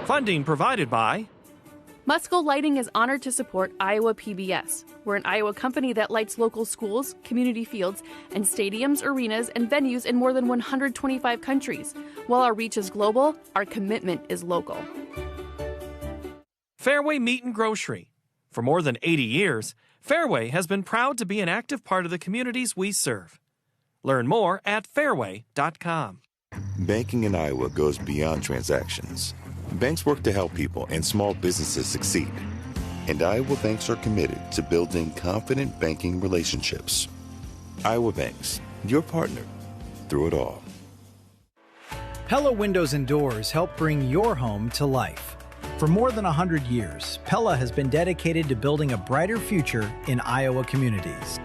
Funding provided by Musco Lighting is honored to support Iowa PBS. We're an Iowa company that lights local schools, community fields, and stadiums, arenas, and venues in more than 125 countries. While our reach is global, our commitment is local. Fairway Meat and Grocery. For more than 80 years, Fairway has been proud to be an active part of the communities we serve. Learn more at fairway.com. Banking in Iowa goes beyond transactions. Banks work to help people and small businesses succeed. And Iowa banks are committed to building confident banking relationships. Iowa Banks, your partner through it all. Pella Windows and Doors help bring your home to life. For more than 100 years, Pella has been dedicated to building a brighter future in Iowa communities.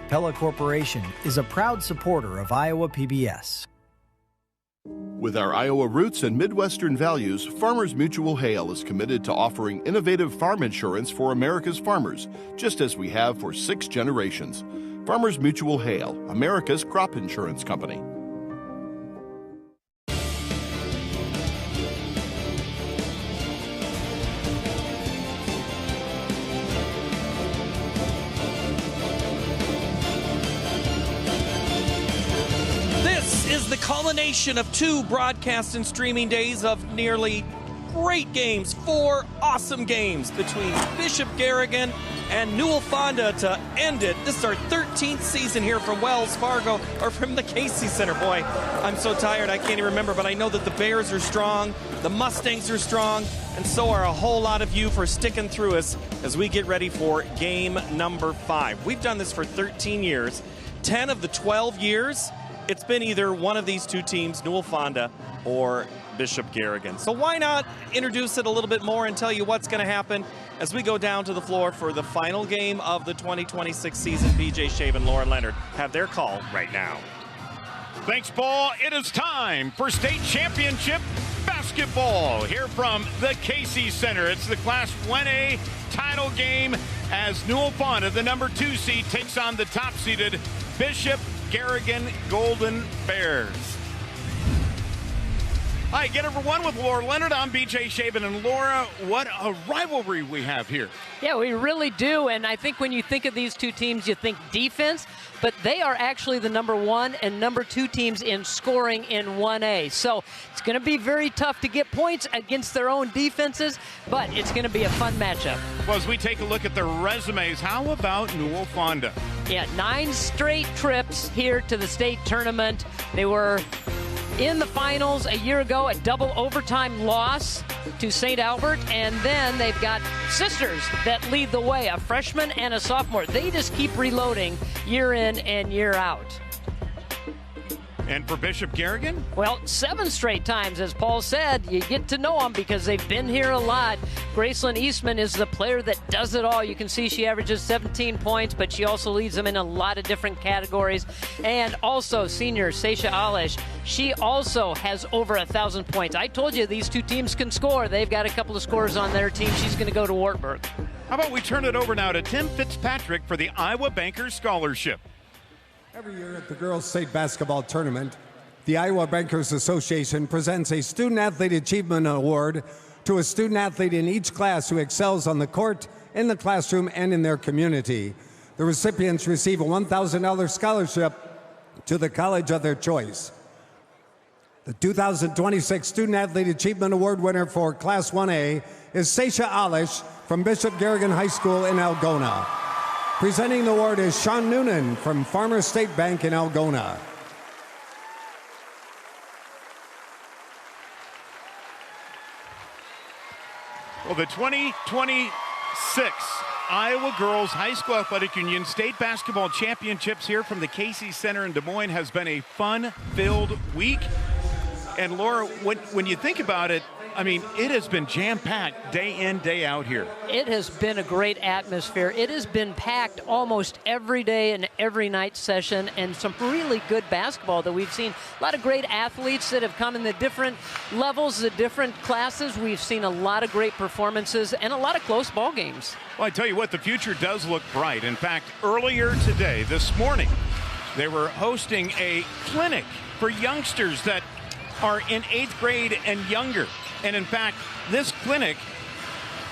Pella Corporation is a proud supporter of Iowa PBS. With our Iowa roots and Midwestern values, Farmers Mutual Hail is committed to offering innovative farm insurance for America's farmers, just as we have for 6 generations. Farmers Mutual Hail, America's crop insurance company. The culmination of 2 broadcast and streaming days of nearly great games, 4 awesome games between Bishop Garrigan and Newell-Fonda to end it. This is our 13th season here from Wells Fargo, or from the Casey Center. Boy, I'm so tired I can't even remember, but I know that the Bears are strong, the Mustangs are strong, and so are a whole lot of you for sticking through us as we get ready for game number 5. We've done this for 13 years. 10 of the 12 years, it's been either one of these 2 teams, Newell-Fonda or Bishop Garrigan. So why not introduce it a little bit more and tell you what's going to happen as we go down to the floor for the final game of the 2026 season. BJ Shabe and Lauren Leonard have their call right now. Thanks, Paul. It is time for state championship basketball here from the Casey Center. It's the Class 1A title game as Newell-Fonda, the number 2 seed, takes on the top-seeded Bishop Garrigan Golden Bears. Hi, get over one with Laura Leonard. I'm BJ Shaben. And Laura, what a rivalry we have here. Yeah, we really do. And I think when you think of these 2 teams, you think defense, but they are actually the number 1 and number 2 teams in scoring in 1A. So it's going to be very tough to get points against their own defenses, but it's going to be a fun matchup. Well, as we take a look at their resumes, how about Newell-Fonda? Yeah, 9 straight trips here to the state tournament. They were in the finals a year ago, a double overtime loss to St. Albert, and then they've got sisters that lead the way, a freshman and a sophomore. They just keep reloading year in and year out. And for Bishop Garrigan? Well, 7 straight times, as Paul said. You get to know them because they've been here a lot. Gracelyn Eastman is the player that does it all. You can see she averages 17 points, but she also leads them in a lot of different categories. And also senior Seisha Alish, she also has over 1,000 points. I told you these 2 teams can score. They've got a couple of scorers on their team. She's going to go to Wartburg. How about we turn it over now to Tim Fitzpatrick for the Iowa Bankers Scholarship. Every year at the Girls State Basketball Tournament, the Iowa Bankers Association presents a Student Athlete Achievement Award to a student athlete in each class who excels on the court, in the classroom, and in their community. The recipients receive a $1,000 scholarship to the college of their choice. The 2026 Student Athlete Achievement Award winner for Class 1A is Seisha Alish from Bishop Garrigan High School in Algona. Presenting the award is Sean Noonan from Farmers State Bank in Algona. Well, the 2026 Iowa Girls High School Athletic Union State Basketball Championships here from the Casey Center in Des Moines has been a fun-filled week. And Laura, when you think about it, I mean, it has been jam-packed day in, day out here. It has been a great atmosphere. It has been packed almost every day and every night session, and some really good basketball that we've seen. A lot of great athletes that have come in the different levels, the different classes. We've seen a lot of great performances and a lot of close ball games. Well, I tell you what, the future does look bright. In fact, earlier today, this morning, they were hosting a clinic for youngsters that are in 8th grade and younger. And in fact, this clinic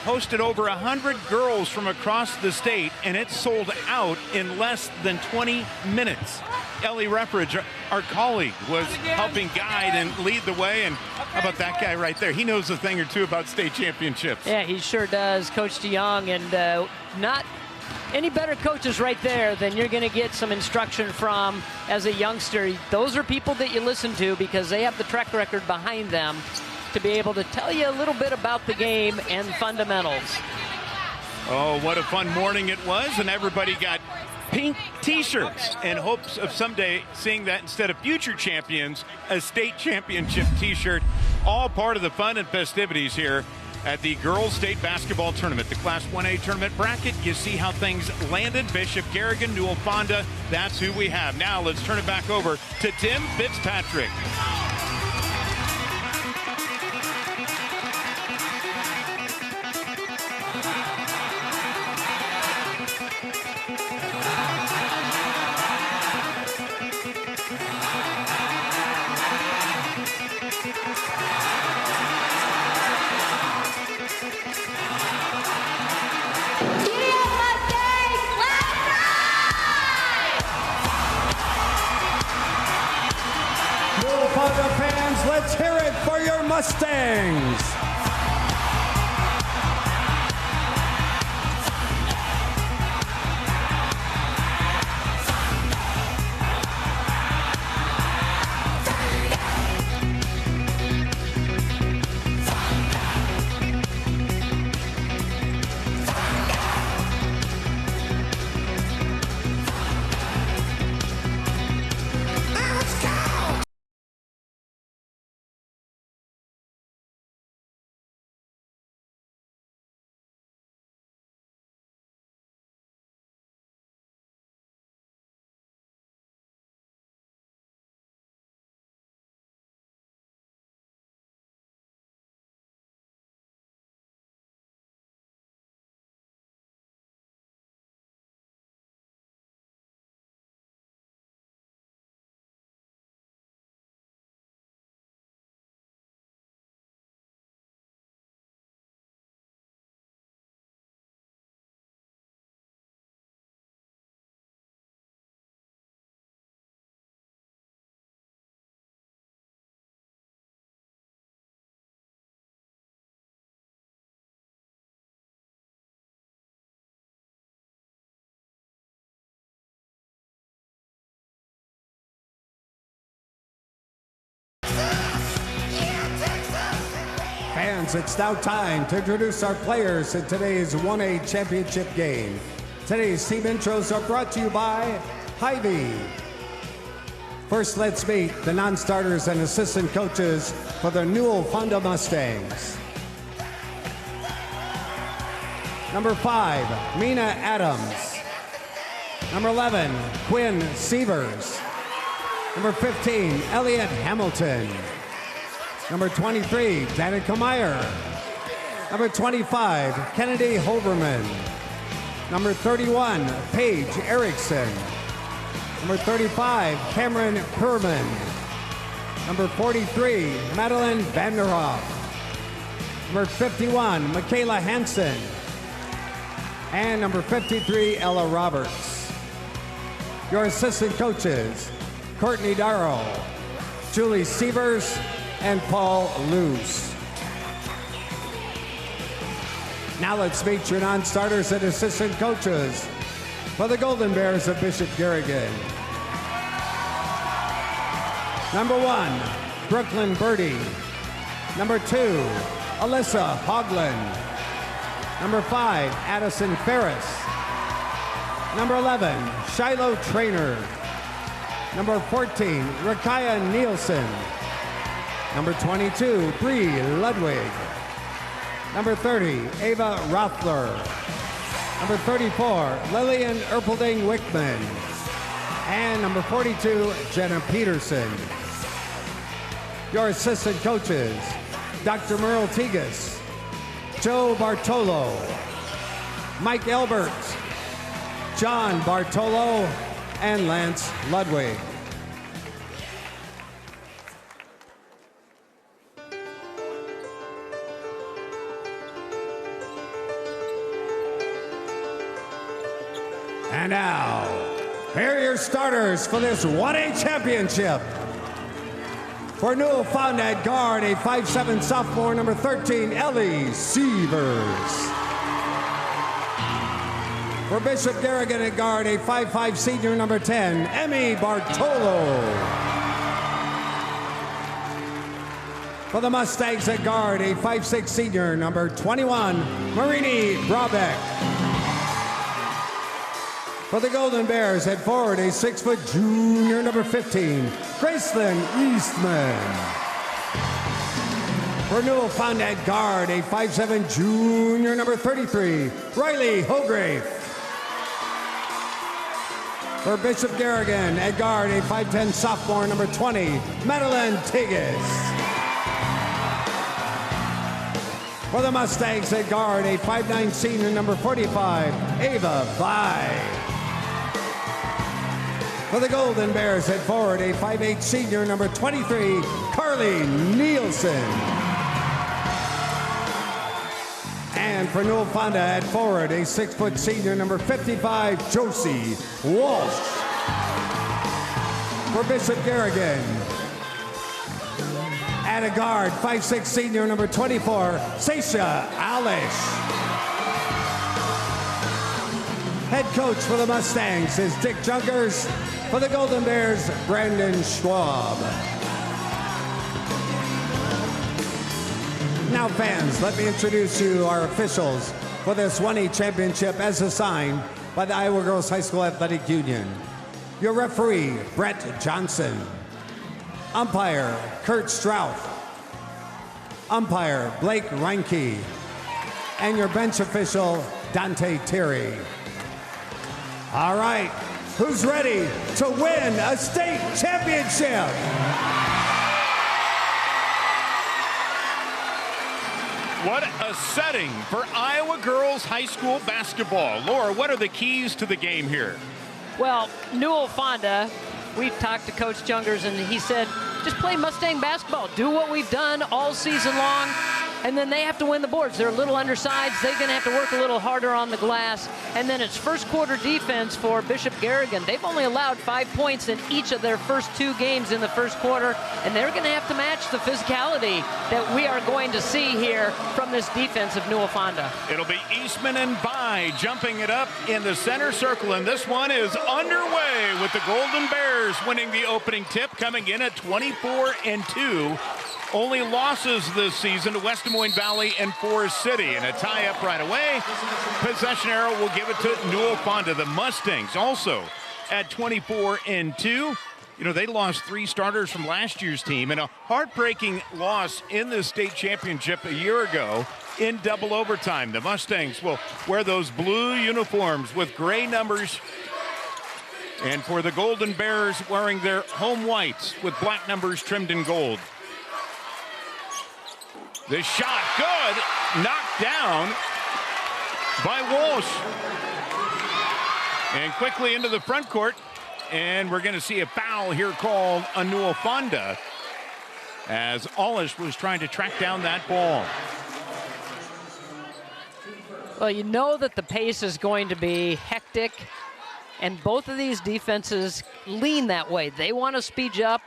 hosted over 100 girls from across the state, and it sold out in less than 20 minutes. Ellie Reffridge, our colleague, was helping guide and lead the way. And how about that guy right there? He knows a thing or two about state championships. Yeah, he sure does, Coach DeYoung, and not any better coaches right there than you're going to get some instruction from as a youngster. Those are people that you listen to because they have the track record behind them to be able to tell you a little bit about the game and fundamentals. Oh, what a fun morning it was, and everybody got pink t-shirts in hopes of someday seeing that instead of future champions, a state championship t-shirt. All part of the fun and festivities here at the girls state basketball tournament. The Class 1A tournament bracket, you see how things landed. Bishop Garrigan, Newell-Fonda, that's who we have. Now let's turn it back over to Tim Fitzpatrick. Newell-Fonda fans, let's hear it for your Mustangs. Fans, it's now time to introduce our players in today's 1A championship game. Today's team intros are brought to you by Hy-Vee. First, let's meet the non-starters and assistant coaches for the Newell-Fonda Mustangs. Number 5, Mina Adams. Number 11, Quinn Sievers. Number 15, Elliot Hamilton. Number 23, Danica Meyer. Number 25, Kennedy Hoverman. Number 31, Paige Erickson. Number 35, Cameron Perman. Number 43, Madeline Vanderhoff. Number 51, Michaela Hansen. And number 53, Ella Roberts. Your assistant coaches, Courtney Darrow, Julie Sievers, and Paul Luce. Now let's meet your non-starters and assistant coaches for the Golden Bears of Bishop Garrigan. Number 1, Brooklyn Birdie. Number 2, Alyssa Hoagland. Number 5, Addison Ferris. Number 11, Shiloh Traynor. Number 14, Rakaya Nielsen. Number 22, Bree Ludwig. Number 30, Ava Rothler. Number 34, Lillian Erpelding Wickman. And number 42, Jenna Peterson. Your assistant coaches, Dr. Merle Tigas, Joe Bartolo, Mike Elbert, John Bartolo, and Lance Ludwig. And now, here are your starters for this 1A championship. For Newell-Fonda at guard, a 5'7" sophomore, number 13, Ellie Sievers. For Bishop Garrigan at guard, a 5'5" senior, number 10, Emmy Bartolo. For the Mustangs at guard, a 5'6" senior, number 21, Marini Brabeck. For the Golden Bears at forward, a 6-foot junior, number 15, Graceland Eastman. For Newell-Fonda at guard, a 5'7" junior, number 33, Riley Hograve. For Bishop Garrigan at guard, a 5'10" sophomore, number 20, Madeline Tigas. For the Mustangs at guard, a 5'9" senior, number 45, Ava Vi. For the Golden Bears at forward, a 5'8" senior, number 23, Carly Nielsen. And for Newell-Fonda at forward, a 6-foot senior, number 55, Josie Walsh. For Bishop Garrigan at a guard, 5'6" senior, number 24, Sasha Alish. Head coach for the Mustangs is Dick Junkers. For the Golden Bears, Brandon Schwab. Now fans, let me introduce you our officials for this 1A championship as assigned by the Iowa Girls High School Athletic Union. Your referee, Brett Johnson. Umpire, Kurt Strouth. Umpire, Blake Reinke. And your bench official, Dante Terry. All right, who's ready to win a state championship? What a setting for Iowa girls high school basketball. Laura, what are the keys to the game here? Well, Newell-Fonda, we've talked to Coach Jungers, and he said, just play Mustang basketball. Do what we've done all season long, and then they have to win the boards. They're a little undersized. They're going to have to work a little harder on the glass. And then it's first quarter defense for Bishop Garrigan. They've only allowed 5 points in each of their first 2 games in the first quarter, and they're going to have to match the physicality that we are going to see here from this defense of Newell-Fonda. It'll be Eastman and Bai jumping it up in the center circle, and this one is underway with the Golden Bears winning the opening tip, coming in at 24-2. Only losses this season to West Des Moines Valley and Forest City. And a tie-up right away. Possession arrow will give it to Newell-Fonda. The Mustangs also at 24-2. You know, they lost 3 starters from last year's team, and a heartbreaking loss in the state championship a year ago in double overtime. The Mustangs will wear those blue uniforms with gray numbers. And for the Golden Bears, wearing their home whites with black numbers trimmed in gold. The shot good, knocked down by Walsh. And quickly into the front court, and we're going to see a foul here called on Newell-Fonda as Alish was trying to track down that ball. Well, you know that the pace is going to be hectic, and both of these defenses lean that way. They want to speed you up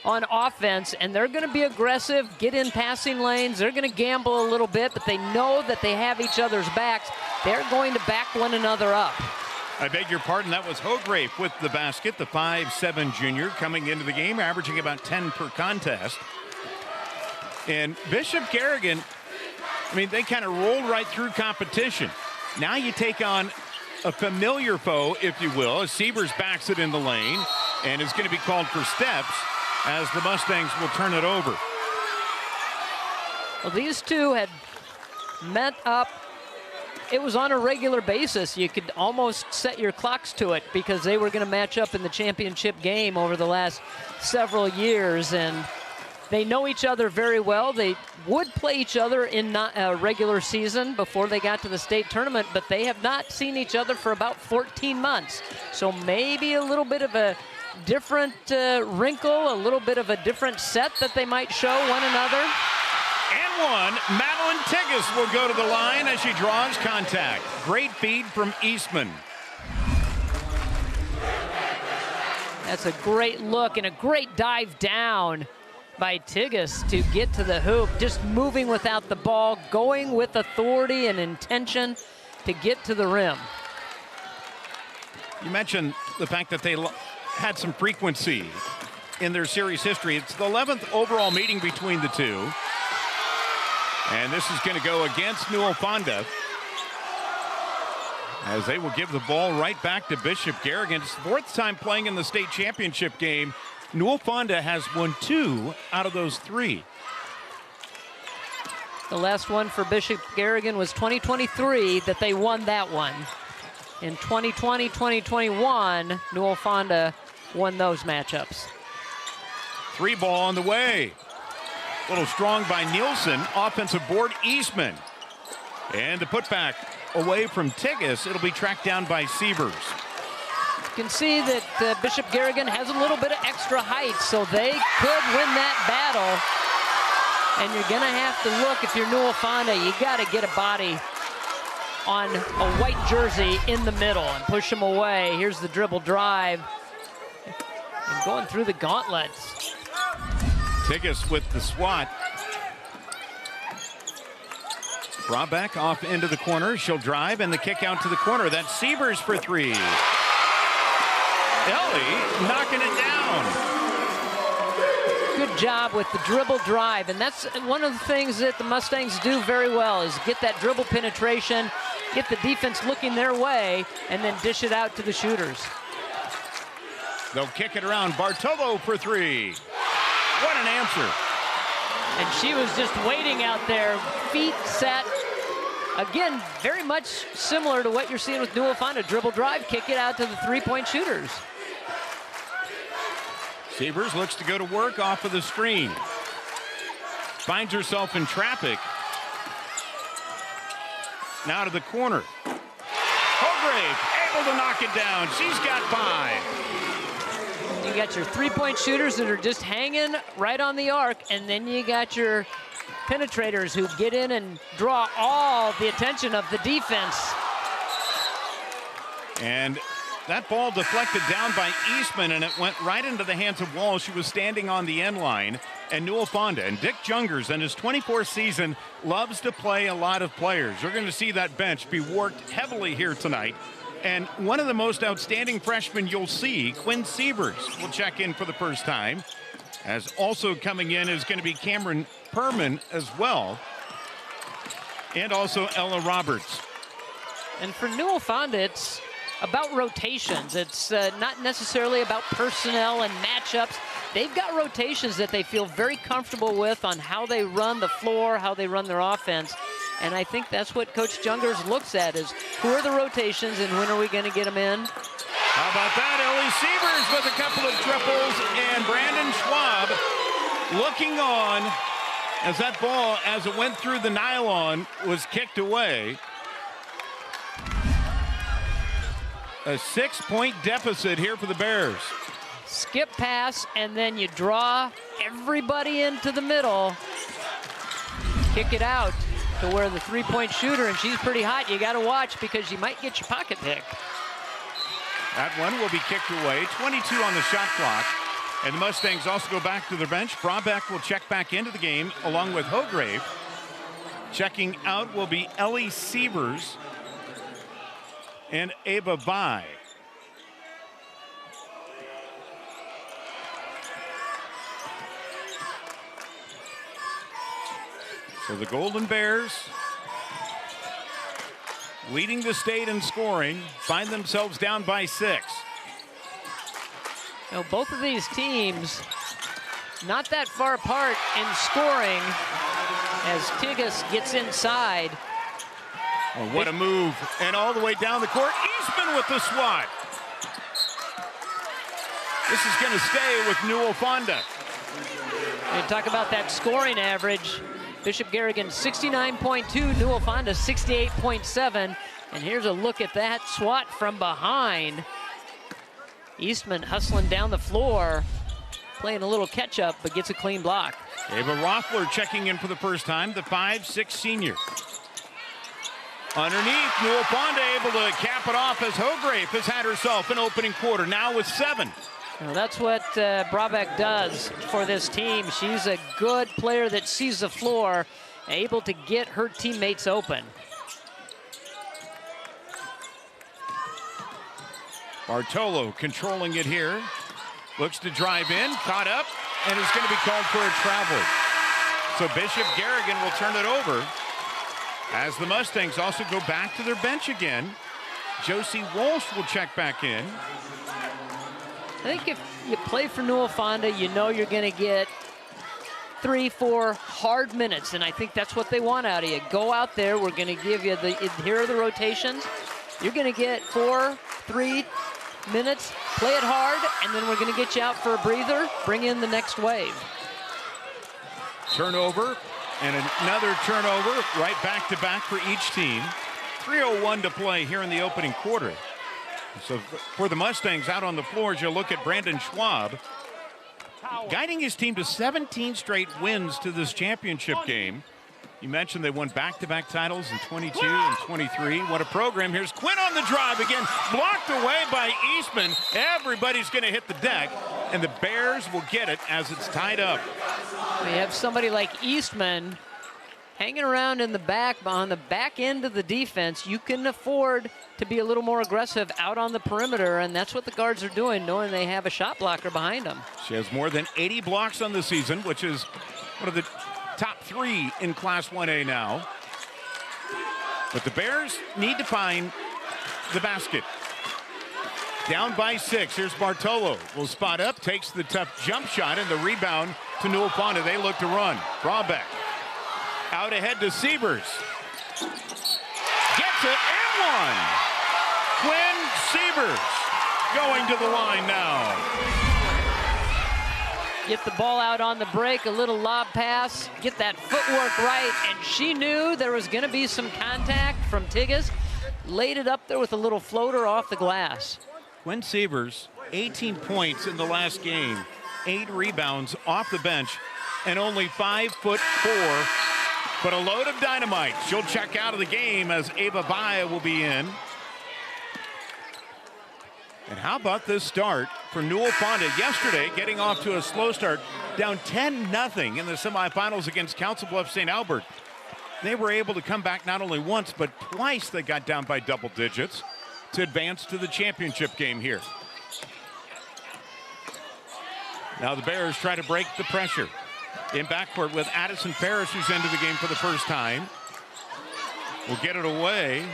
on offense, and they're going to be aggressive, get in passing lanes. They're going to gamble a little bit, but they know that they have each other's backs. They're going to back one another up. I beg your pardon, that was Hograve with the basket, the 5'7" junior coming into the game, averaging about 10 per contest. And Bishop Garrigan, I mean, they kind of rolled right through competition. Now you take on a familiar foe, if you will, as Sievers backs it in the lane and is going to be called for steps, as the Mustangs will turn it over. Well, these two had met up. It was on a regular basis. You could almost set your clocks to it because they were going to match up in the championship game over the last several years, and they know each other very well. They would play each other in a regular season before they got to the state tournament, but they have not seen each other for about 14 months. So maybe a little bit of a different wrinkle, a little bit of a different set that they might show one another. And one, Madeline Tigas will go to the line as she draws contact. Great feed from Eastman. That's a great look and a great dive down by Tigges to get to the hoop. Just moving without the ball, going with authority and intention to get to the rim. You mentioned the fact that they had some frequency in their series history. It's the 11th overall meeting between the two. And this is going to go against Newell-Fonda, as they will give the ball right back to Bishop Garrigan. It's the 4th time playing in the state championship game. Newell-Fonda has won 2 out of those 3. The last one for Bishop Garrigan was 2023 that they won that one. In 2020, 2021, Newell-Fonda won those matchups. 3 ball on the way. A little strong by Nielsen. Offensive board, Eastman. And the putback away from Tigges. It'll be tracked down by Sievers. You can see that Bishop Garrigan has a little bit of extra height, so they could win that battle. And you're going to have to look, if you're Newell-Fonda, you got to get a body on a white jersey in the middle and push him away. Here's the dribble drive. And going through the gauntlets. Tigges with the swat. Brought back off into the corner. She'll drive and the kick out to the corner. That's Sievers for 3. Ellie knocking it down. Good job with the dribble drive, and that's one of the things that the Mustangs do very well, is get that dribble penetration, get the defense looking their way, and then dish it out to the shooters. They'll kick it around. Bartolo for 3. What an answer. And she was just waiting out there, feet set. Again, very much similar to what you're seeing with Newell-Fonda. Dribble drive, kick it out to the three-point shooters. Sievers looks to go to work off of the screen. Finds herself in traffic. Now to the corner. Holgrave able to knock it down. She's got 5. You got your three-point shooters that are just hanging right on the arc, and then you got your penetrators who get in and draw all the attention of the defense. And that ball deflected down by Eastman, and it went right into the hands of Wall. She was standing on the end line. And Newell-Fonda and Dick Jungers in his 24th season loves to play a lot of players. You're going to see that bench be worked heavily here tonight. And one of the most outstanding freshmen you'll see, Quinn Sievers, will check in for the first time. As also coming in is going to be Cameron Perman as well. And also Ella Roberts. And for Newell-Fonda, it's about rotations. It's not necessarily about personnel and matchups. They've got rotations that they feel very comfortable with on how they run the floor, how they run their offense. And I think that's what Coach Jungers looks at, is who are the rotations and when are we going to get them in? How about that? Ellie Sievers with a couple of triples, and Brandon Schwab looking on as that ball, as it went through the nylon, was kicked away. A 6-point deficit here for the Bears. Skip pass, and then you draw everybody into the middle. Kick it out to where the three-point shooter, and she's pretty hot. You got to watch because you might get your pocket picked. That one will be kicked away. 22 on the shot clock. And the Mustangs also go back to their bench. Brabeck will check back into the game along with Holgrave. Checking out will be Ellie Sievers and Ava Bai. So the Golden Bears, leading the state in scoring, find themselves down by 6. You know, both of these teams not that far apart in scoring as Tigges gets inside. Oh, what a move. And all the way down the court, Eastman with the swat. This is going to stay with Newell-Fonda. You talk about that scoring average. Bishop Garrigan 69.2, Newell-Fonda 68.7. And here's a look at that swat from behind. Eastman hustling down the floor, playing a little catch-up, but gets a clean block. Ava Rothler checking in for the first time, the 5'6" senior. Underneath, Newell-Fonda able to cap it off as Holgrave has had herself an opening quarter, now with 7. Well, that's what Brabeck does for this team. She's a good player that sees the floor, able to get her teammates open. Bartolo controlling it here. Looks to drive in, caught up, and is going to be called for a travel. So Bishop Garrigan will turn it over as the Mustangs also go back to their bench again. Josie Walsh will check back in. I think if you play for Newell-Fonda, you know you're going to get 3-4 hard minutes, and I think that's what they want out of you. Go out there. We're going to give you here are the rotations. You're going to get 4-3 minutes, play it hard, and then we're going to get you out for a breather, bring in the next wave. Turnover and another turnover, right back to back for each team. 3:01 to play here in the opening quarter. So for the Mustangs out on the floor, as you look at Brandon Schwab, guiding his team to 17 straight wins to this championship game. You mentioned they won back-to-back titles in 22 and 23. What a program. Here's Quinn on the drive again, blocked away by Eastman. Everybody's going to hit the deck, and the Bears will get it as it's tied up. We have somebody like Eastman hanging around in the back, on the back end of the defense. You can afford to be a little more aggressive out on the perimeter, and that's what the guards are doing, knowing they have a shot blocker behind them. She has more than 80 blocks on the season, which is one of the top 3 in Class 1A now. But the Bears need to find the basket. Down by 6. Here's Bartolo. Will spot up, takes the tough jump shot, and the rebound to Newell-Fonda. They look to run. Brabeck out ahead to Sievers. Gets it and one. Quinn Sievers going to the line now. Get the ball out on the break, a little lob pass, get that footwork right, and she knew there was going to be some contact from Tigges. Laid it up there with a little floater off the glass. Quinn Sievers, 18 points in the last game, 8 rebounds off the bench, and only 5'4", but a load of dynamite. She'll check out of the game as Ava Baya will be in. And how about this start for Newell-Fonda yesterday, getting off to a slow start, down 10-0 in the semifinals against Council Bluffs St. Albert. They were able to come back not only once, but twice they got down by double digits to advance to the championship game here. Now the Bears try to break the pressure. In backcourt with Addison Ferris, who's into the game for the first time. Will get it away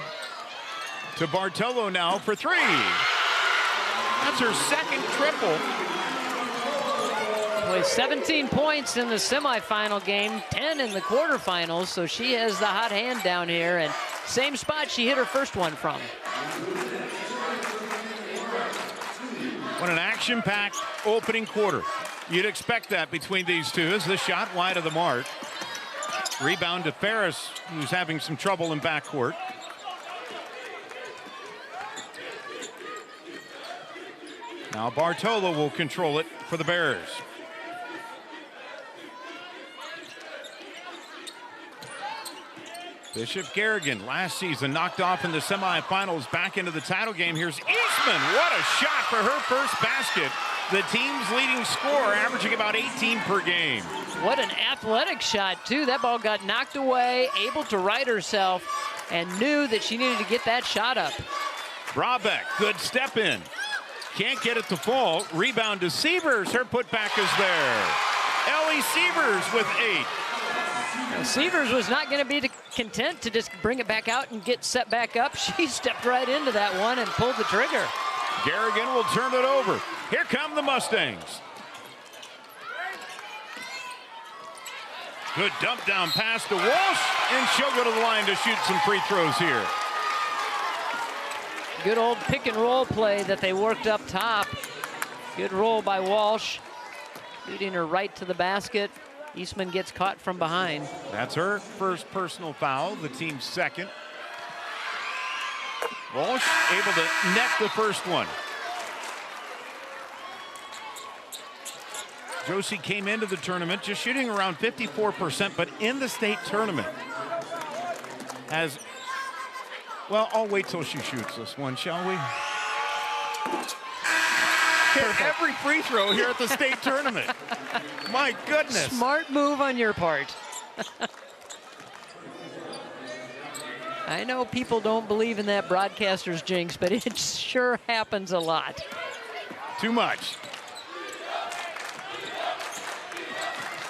to Bartolo now for 3. That's her second triple. With 17 points in the semifinal game, 10 in the quarterfinals, so she has the hot hand down here, and same spot she hit her first one from. What an action-packed opening quarter. You'd expect that between these two as the shot wide of the mark. Rebound to Ferris, who's having some trouble in backcourt. Now Bartolo will control it for the Bears. Bishop Garrigan last season knocked off in the semifinals, back into the title game. Here's Eastman. What a shot for her first basket. The team's leading scorer, averaging about 18 per game. What an athletic shot, too. That ball got knocked away, able to right herself, and knew that she needed to get that shot up. Brabeck, good step in. Can't get it to fall. Rebound to Sievers. Her putback is there. Ellie Sievers with 8. Now, Sievers was not going to be content to just bring it back out and get set back up. She stepped right into that one and pulled the trigger. Garrigan will turn it over. Here come the Mustangs. Good dump down pass to Walsh, and she'll go to the line to shoot some free throws here. Good old pick and roll play that they worked up top. Good roll by Walsh, leading her right to the basket. Eastman gets caught from behind. That's her first personal foul, the team's second. Walsh able to net the first one. Josie came into the tournament just shooting around 54%, but in the state tournament has, well, I'll wait till she shoots this one, shall we? hit every free throw here at the state tournament. My goodness. Smart move on your part. I know people don't believe in that broadcaster's jinx, but it sure happens a lot. Too much.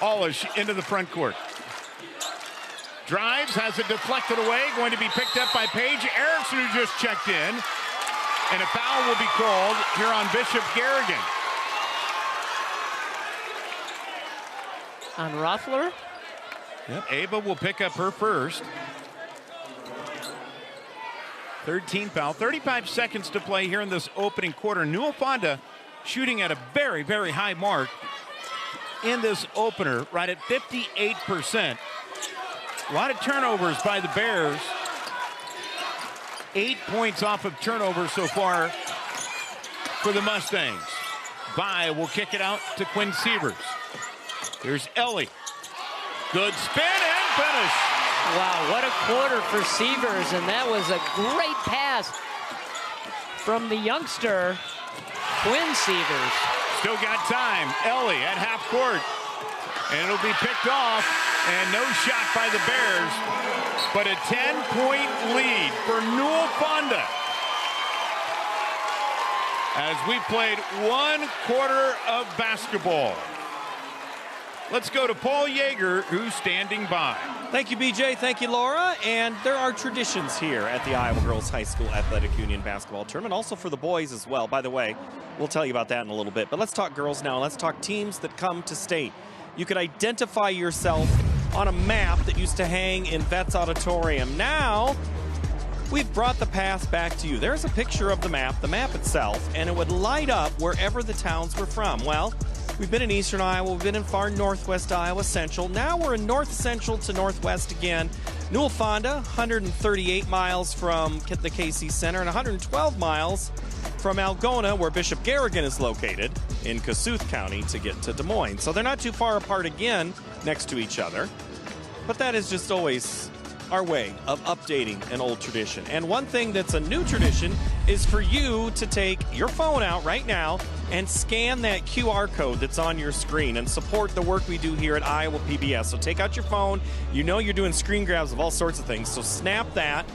Olish into the front court. Drives, has it deflected away, going to be picked up by Paige Erickson, who just checked in. And a foul will be called here on Bishop Garrigan. On Roethler? Yep, Ava will pick up her first. 13 foul, 35 seconds to play here in this opening quarter. Newell-Fonda shooting at a very, very high mark in this opener, right at 58%. A lot of turnovers by the Bears. 8 points off of turnovers so far for the Mustangs. Vi will kick it out to Quinn Sievers. Here's Ellie. Good spin and finish. Wow, what a quarter for Sievers, and that was a great pass from the youngster, Quinn Sievers. Still got time. Ellie at half court. And it'll be picked off, and no shot by the Bears, but a 10-point lead for Newell-Fonda. As we played 1 quarter of basketball. Let's go to Paul Yeager, who's standing by. Thank you, BJ. Thank you, Laura. And there are traditions here at the Iowa Girls High School Athletic Union basketball tournament, also for the boys as well. By the way, we'll tell you about that in a little bit. But let's talk girls now. Let's talk teams that come to state. You could identify yourself on a map that used to hang in Vets Auditorium. Now, we've brought the past back to you. There's a picture of the map itself, and it would light up wherever the towns were from. Well, we've been in eastern Iowa, we've been in far northwest Iowa Central. Now we're in north central to northwest again. Newell-Fonda, 138 miles from the KC Center and 112 miles from Algona, where Bishop Garrigan is located in Kossuth County, to get to Des Moines. So they're not too far apart again next to each other. But that is just always our way of updating an old tradition. And one thing that's a new tradition is for you to take your phone out right now and scan that QR code that's on your screen and support the work we do here at Iowa PBS. So take out your phone. You know you're doing screen grabs of all sorts of things. So snap that,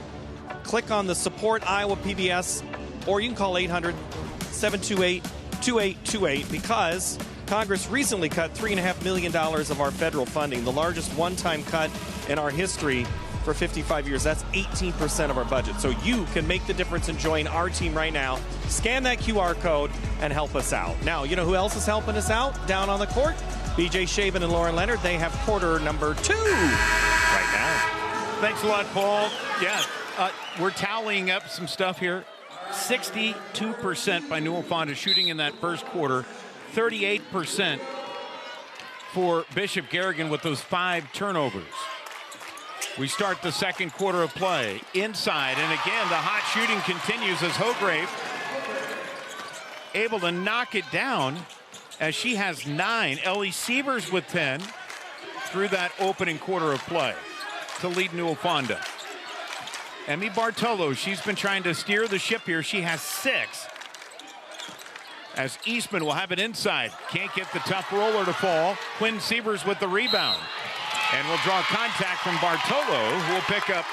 click on the Support Iowa PBS, or you can call 800-728-2828, because Congress recently cut $3.5 million of our federal funding, the largest one-time cut in our history for 55 years. That's 18% of our budget. So you can make the difference and join our team right now. Scan that QR code and help us out. Now, you know who else is helping us out down on the court? BJ Shaven and Lauren Leonard. They have quarter number 2 right now. Thanks a lot, Paul. Yeah, we're tallying up some stuff here. 62% by Newell-Fonda shooting in that first quarter. 38% for Bishop Garrigan with those 5 turnovers. We start the second quarter of play inside, and again the hot shooting continues as Hograve able to knock it down as she has 9. Ellie Sievers with 10 through that opening quarter of play to lead Newell-Fonda. Emmy Bartolo, she's been trying to steer the ship here. She has 6. As Eastman will have it inside. Can't get the tough roller to fall. Quinn Sievers with the rebound. And will draw contact from Bartolo, who will pick up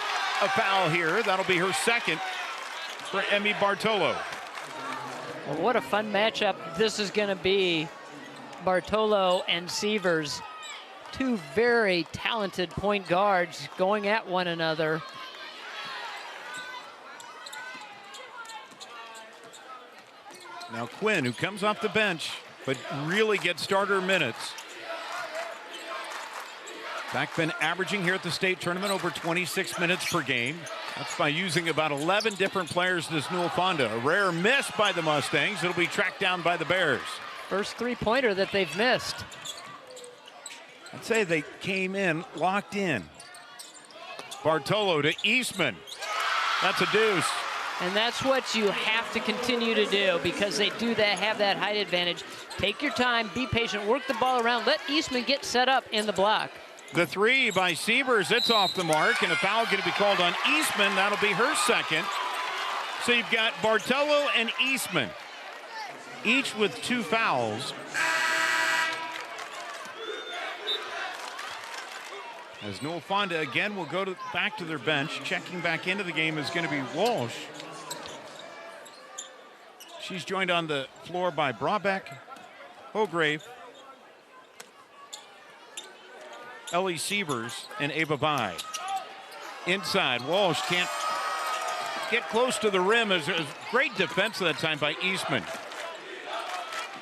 a foul here. That'll be her second for Emmy Bartolo. Well, what a fun matchup this is going to be. Bartolo and Sievers, 2 very talented point guards going at one another. Now Quinn, who comes off the bench, but really gets starter minutes. In fact, been averaging here at the state tournament over 26 minutes per game. That's by using about 11 different players in this Newell-Fonda. A rare miss by the Mustangs. It'll be tracked down by the Bears. First 3-pointer that they've missed. I'd say they came in, locked in. Bartolo to Eastman. That's a deuce. And that's what you have to continue to do, because they do that, have that height advantage. Take your time, be patient, work the ball around, let Eastman get set up in the block. The 3 by Sievers, it's off the mark, and a foul going to be called on Eastman. That'll be her second. So you've got Bartolo and Eastman. each with 2 fouls. As Newell-Fonda again will go back to their bench. Checking back into the game is going to be Walsh. She's joined on the floor by Brabeck, Hograve, Ellie Sievers, and Ava Bai. Inside, Walsh can't get close to the rim. It was a great defense that time by Eastman.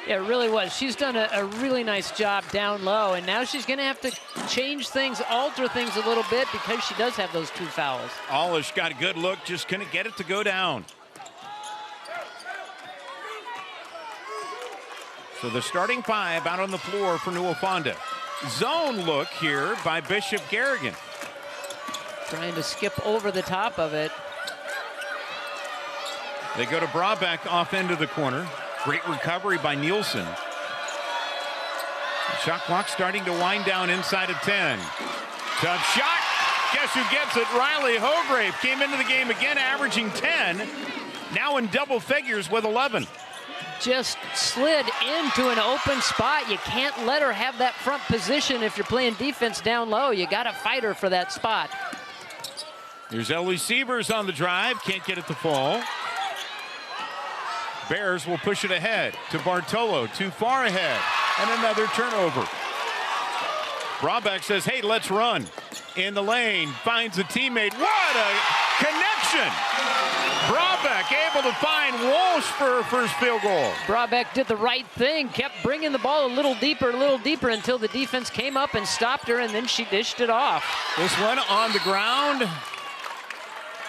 Yeah, it really was. She's done a really nice job down low, and now she's going to have to change things, alter things a little bit because she does have those 2 fouls. Olish got a good look, just couldn't get it to go down. So the starting 5 out on the floor for Newell-Fonda. Zone look here by Bishop Garrigan. Trying to skip over the top of it. They go to Brabeck off into the corner. Great recovery by Nielsen. Shot clock starting to wind down inside of 10. Tough shot. Guess who gets it? Riley Hograve came into the game again, averaging 10. Now in double figures with 11. Just slid into an open spot. You can't let her have that front position if you're playing defense down low. You got to fight her for that spot. Here's Ellie Sievers on the drive. Can't get it to fall. Bears will push it ahead to Bartolo. Too far ahead. And another turnover. Brabeck says, hey, let's run. In the lane. Finds a teammate. What a connection. Brabeck able to find Walsh for her first field goal. Brabeck did the right thing. Kept bringing the ball a little deeper until the defense came up and stopped her, and then she dished it off. This one on the ground.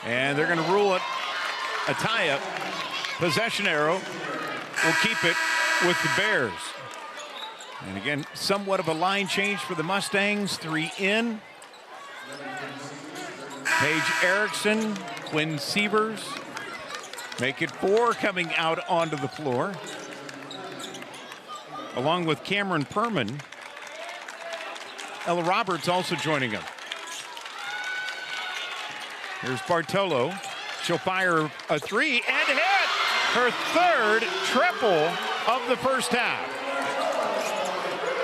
And they're going to rule it a tie-up. Possession arrow will keep it with the Bears. And again, somewhat of a line change for the Mustangs. 3 in. Paige Erickson, Quinn Sievers. Make it 4 coming out onto the floor. Along with Cameron Perman. Ella Roberts also joining them. Here's Bartolo. She'll fire a 3 and hit. Her 3rd triple of the first half.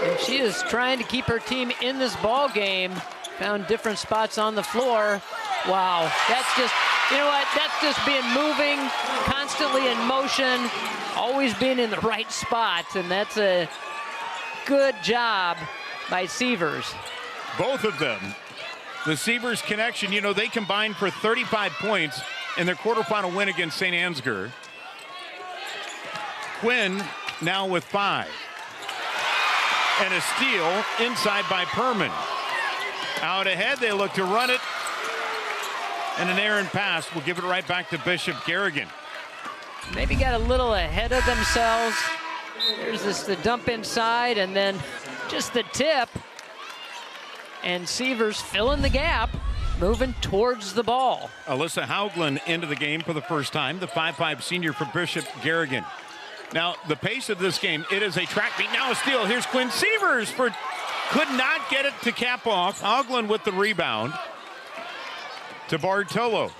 And she is trying to keep her team in this ball game. Found different spots on the floor. Wow, that's just, you know what? That's just being moving, constantly in motion, always being in the right spots, and that's a good job by Sievers. Both of them. The Sievers connection, you know, they combined for 35 points in their quarterfinal win against St. Ansgar. Quinn now with 5. And a steal inside by Perman. Out ahead, they look to run it. And an errant pass will give it right back to Bishop Garrigan. Maybe got a little ahead of themselves. There's the dump inside, and then just the tip. And Sievers filling the gap, moving towards the ball. Alyssa Haugland into the game for the first time, the 5'5" senior for Bishop Garrigan. Now, the pace of this game, it is a track meet. Now a steal. Here's Quinn Sievers could not get it to cap off. Haugland with the rebound to Bartolo.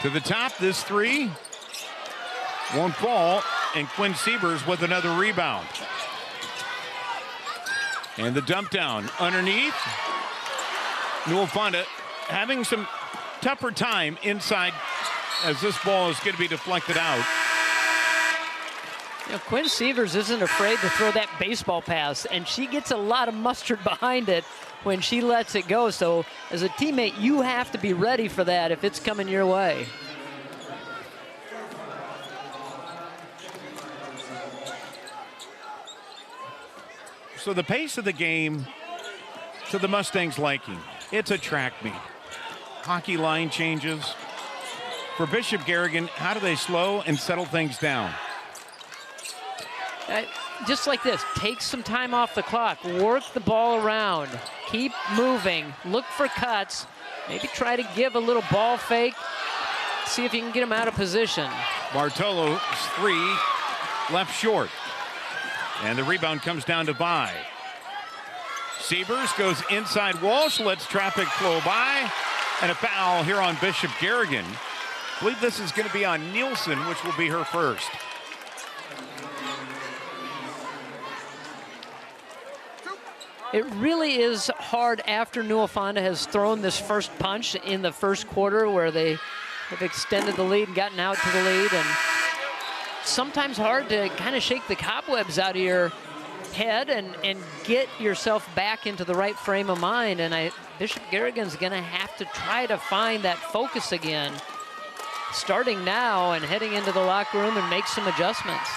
To the top, this 3 won't fall, and Quinn Sievers with another rebound. And the dump down underneath. Newell-Fonda having some tougher time inside as this ball is going to be deflected out. You know, Quinn Sievers isn't afraid to throw that baseball pass, and she gets a lot of mustard behind it when she lets it go. So as a teammate, you have to be ready for that if it's coming your way. So the pace of the game to the Mustangs' liking. It's a track meet. Hockey line changes. For Bishop Garrigan, how do they slow and settle things down? Just like this, take some time off the clock, work the ball around, keep moving, look for cuts, maybe try to give a little ball fake, see if you can get them out of position. Bartolo's 3 left short. And the rebound comes down to Bai. Sievers goes inside Walsh, lets traffic flow by, and a foul here on Bishop Garrigan. I believe this is going to be on Nielsen, which will be her first. It really is hard after Newell-Fonda has thrown this first punch in the first quarter where they have extended the lead and gotten out to the lead. And sometimes hard to kind of shake the cobwebs out of your head and get yourself back into the right frame of mind. And Bishop Garrigan's going to have to try to find that focus again, starting now and heading into the locker room and make some adjustments.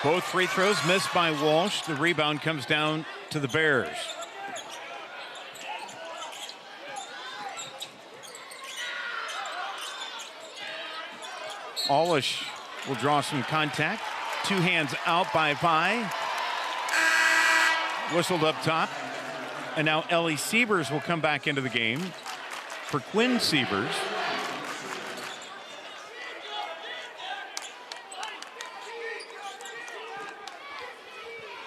Both free throws missed by Walsh. The rebound comes down to the Bears. Alish will draw some contact. Two hands out by Vi. Whistled up top. And now Ellie Sievers will come back into the game for Quinn Sievers.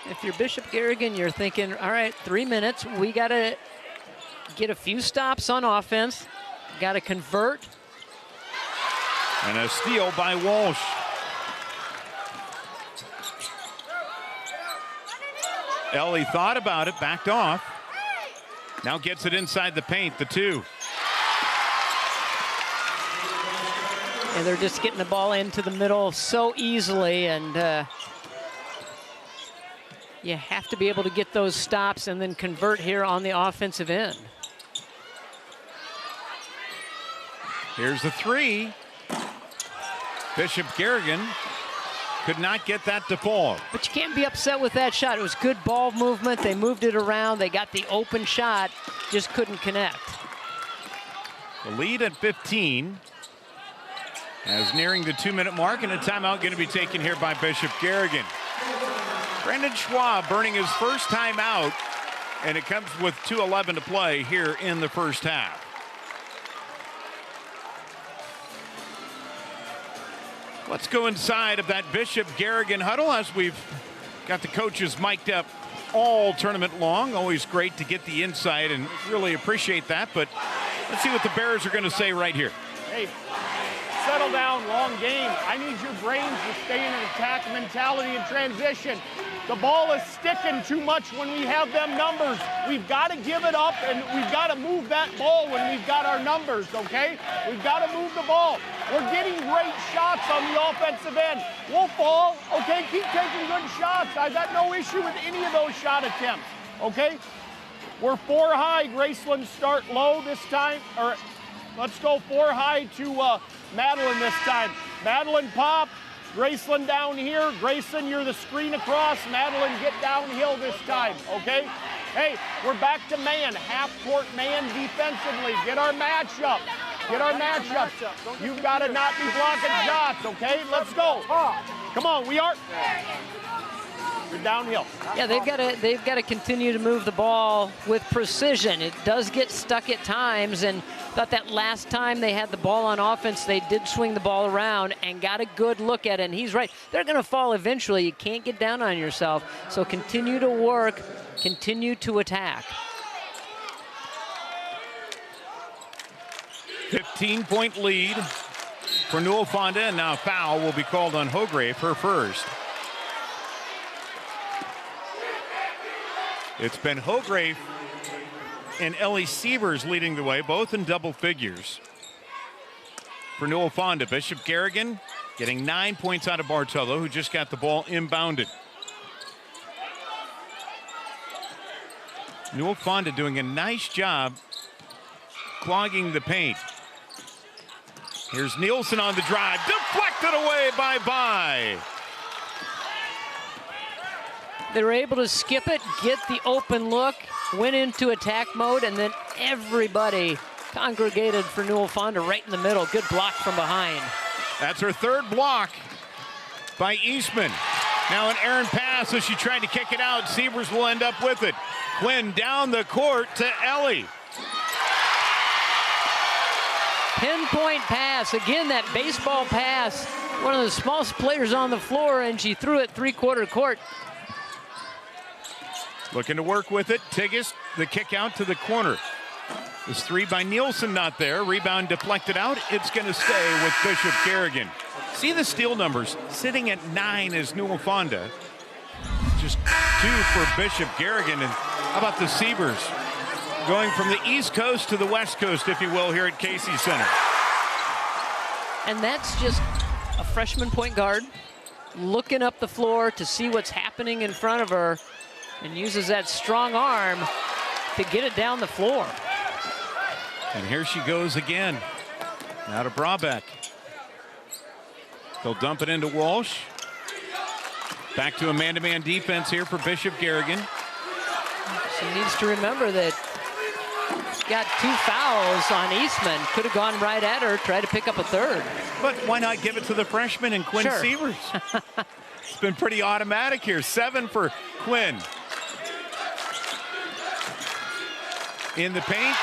If you're Bishop Garrigan, you're thinking, all right, 3 minutes. We got to get a few stops on offense. Got to convert. And a steal by Walsh. Ellie thought about it, backed off. Now gets it inside the paint, the two. And they're just getting the ball into the middle so easily, and you have to be able to get those stops and then convert here on the offensive end. Here's the three. Bishop Garrigan could not get that to fall. But you can't be upset with that shot. It was good ball movement. They moved it around. They got the open shot, just couldn't connect. The lead at 15 as nearing the 2-minute mark, and a timeout going to be taken here by Bishop Garrigan. Brandon Schwab burning his first time out, and it comes with 2:11 to play here in the first half. Let's go inside of that Bishop Garrigan huddle as we've got the coaches mic'd up all tournament long. Always great to get the insight and really appreciate that, but let's see what the Bears are going to say right here. Hey, settle down, long game. I need your brains to stay in an attack mentality and transition. The ball is sticking too much when we have them numbers. We've got to give it up, and we've got to move that ball when we've got our numbers, okay? We've got to move the ball. We're getting great shots on the offensive end. We'll fall, okay? Keep taking good shots. I've got no issue with any of those shot attempts, okay? We're 4 high. Graceland start low this time, or let's go 4 high to Madeline this time. Madeline pop. Graceland down here. Grayson, you're the screen across. Madeline, get downhill this time, okay? Hey, we're back to man, half-court man defensively. Get our matchup. Get our matchup. You've got to not be blocking shots, okay? Let's go. Come on, we are. You're downhill. Yeah, they've got to continue to move the ball with precision. It does get stuck at times, and thought that last time they had the ball on offense, they did swing the ball around and got a good look at it. And he's right. They're going to fall eventually. You can't get down on yourself. So continue to work, continue to attack. 15-point lead for Newell-Fonda, and now a foul will be called on Hograve, her first. It's been Hograve and Ellie Sievers leading the way, both in double figures. For Newell-Fonda, Bishop Garrigan getting 9 points out of Bartolo, who just got the ball inbounded. Newell-Fonda doing a nice job clogging the paint. Here's Nielsen on the drive, deflected away by Vi. They were able to skip it, get the open look, went into attack mode, and then everybody congregated for Newell-Fonda right in the middle. Good block from behind. That's her third block by Eastman. Now an errant pass as she tried to kick it out. Sievers will end up with it. Quinn down the court to Ellie. Pinpoint pass. Again, that baseball pass. One of the smallest players on the floor, and she threw it three-quarter court. Looking to work with it. Tigges, the kick out to the corner. This three by Nielsen not there. Rebound deflected out. It's going to stay with Bishop Garrigan. See the steal numbers. Sitting at 9 is Newell-Fonda. Just 2 for Bishop Garrigan. And how about the Siebers? Going from the East Coast to the West Coast, if you will, here at Casey Center. And that's just a freshman point guard looking up the floor to see what's happening in front of her and uses that strong arm to get it down the floor. And here she goes again. Now to Brabeck. They'll dump it into Walsh. Back to a man-to-man defense here for Bishop Garrigan. She needs to remember that she's got 2 fouls on Eastman. Could have gone right at her, try to pick up a third. But why not give it to the freshman and Quinn Sure. Sievers? It's been pretty automatic here. 7 for Quinn. In the paint.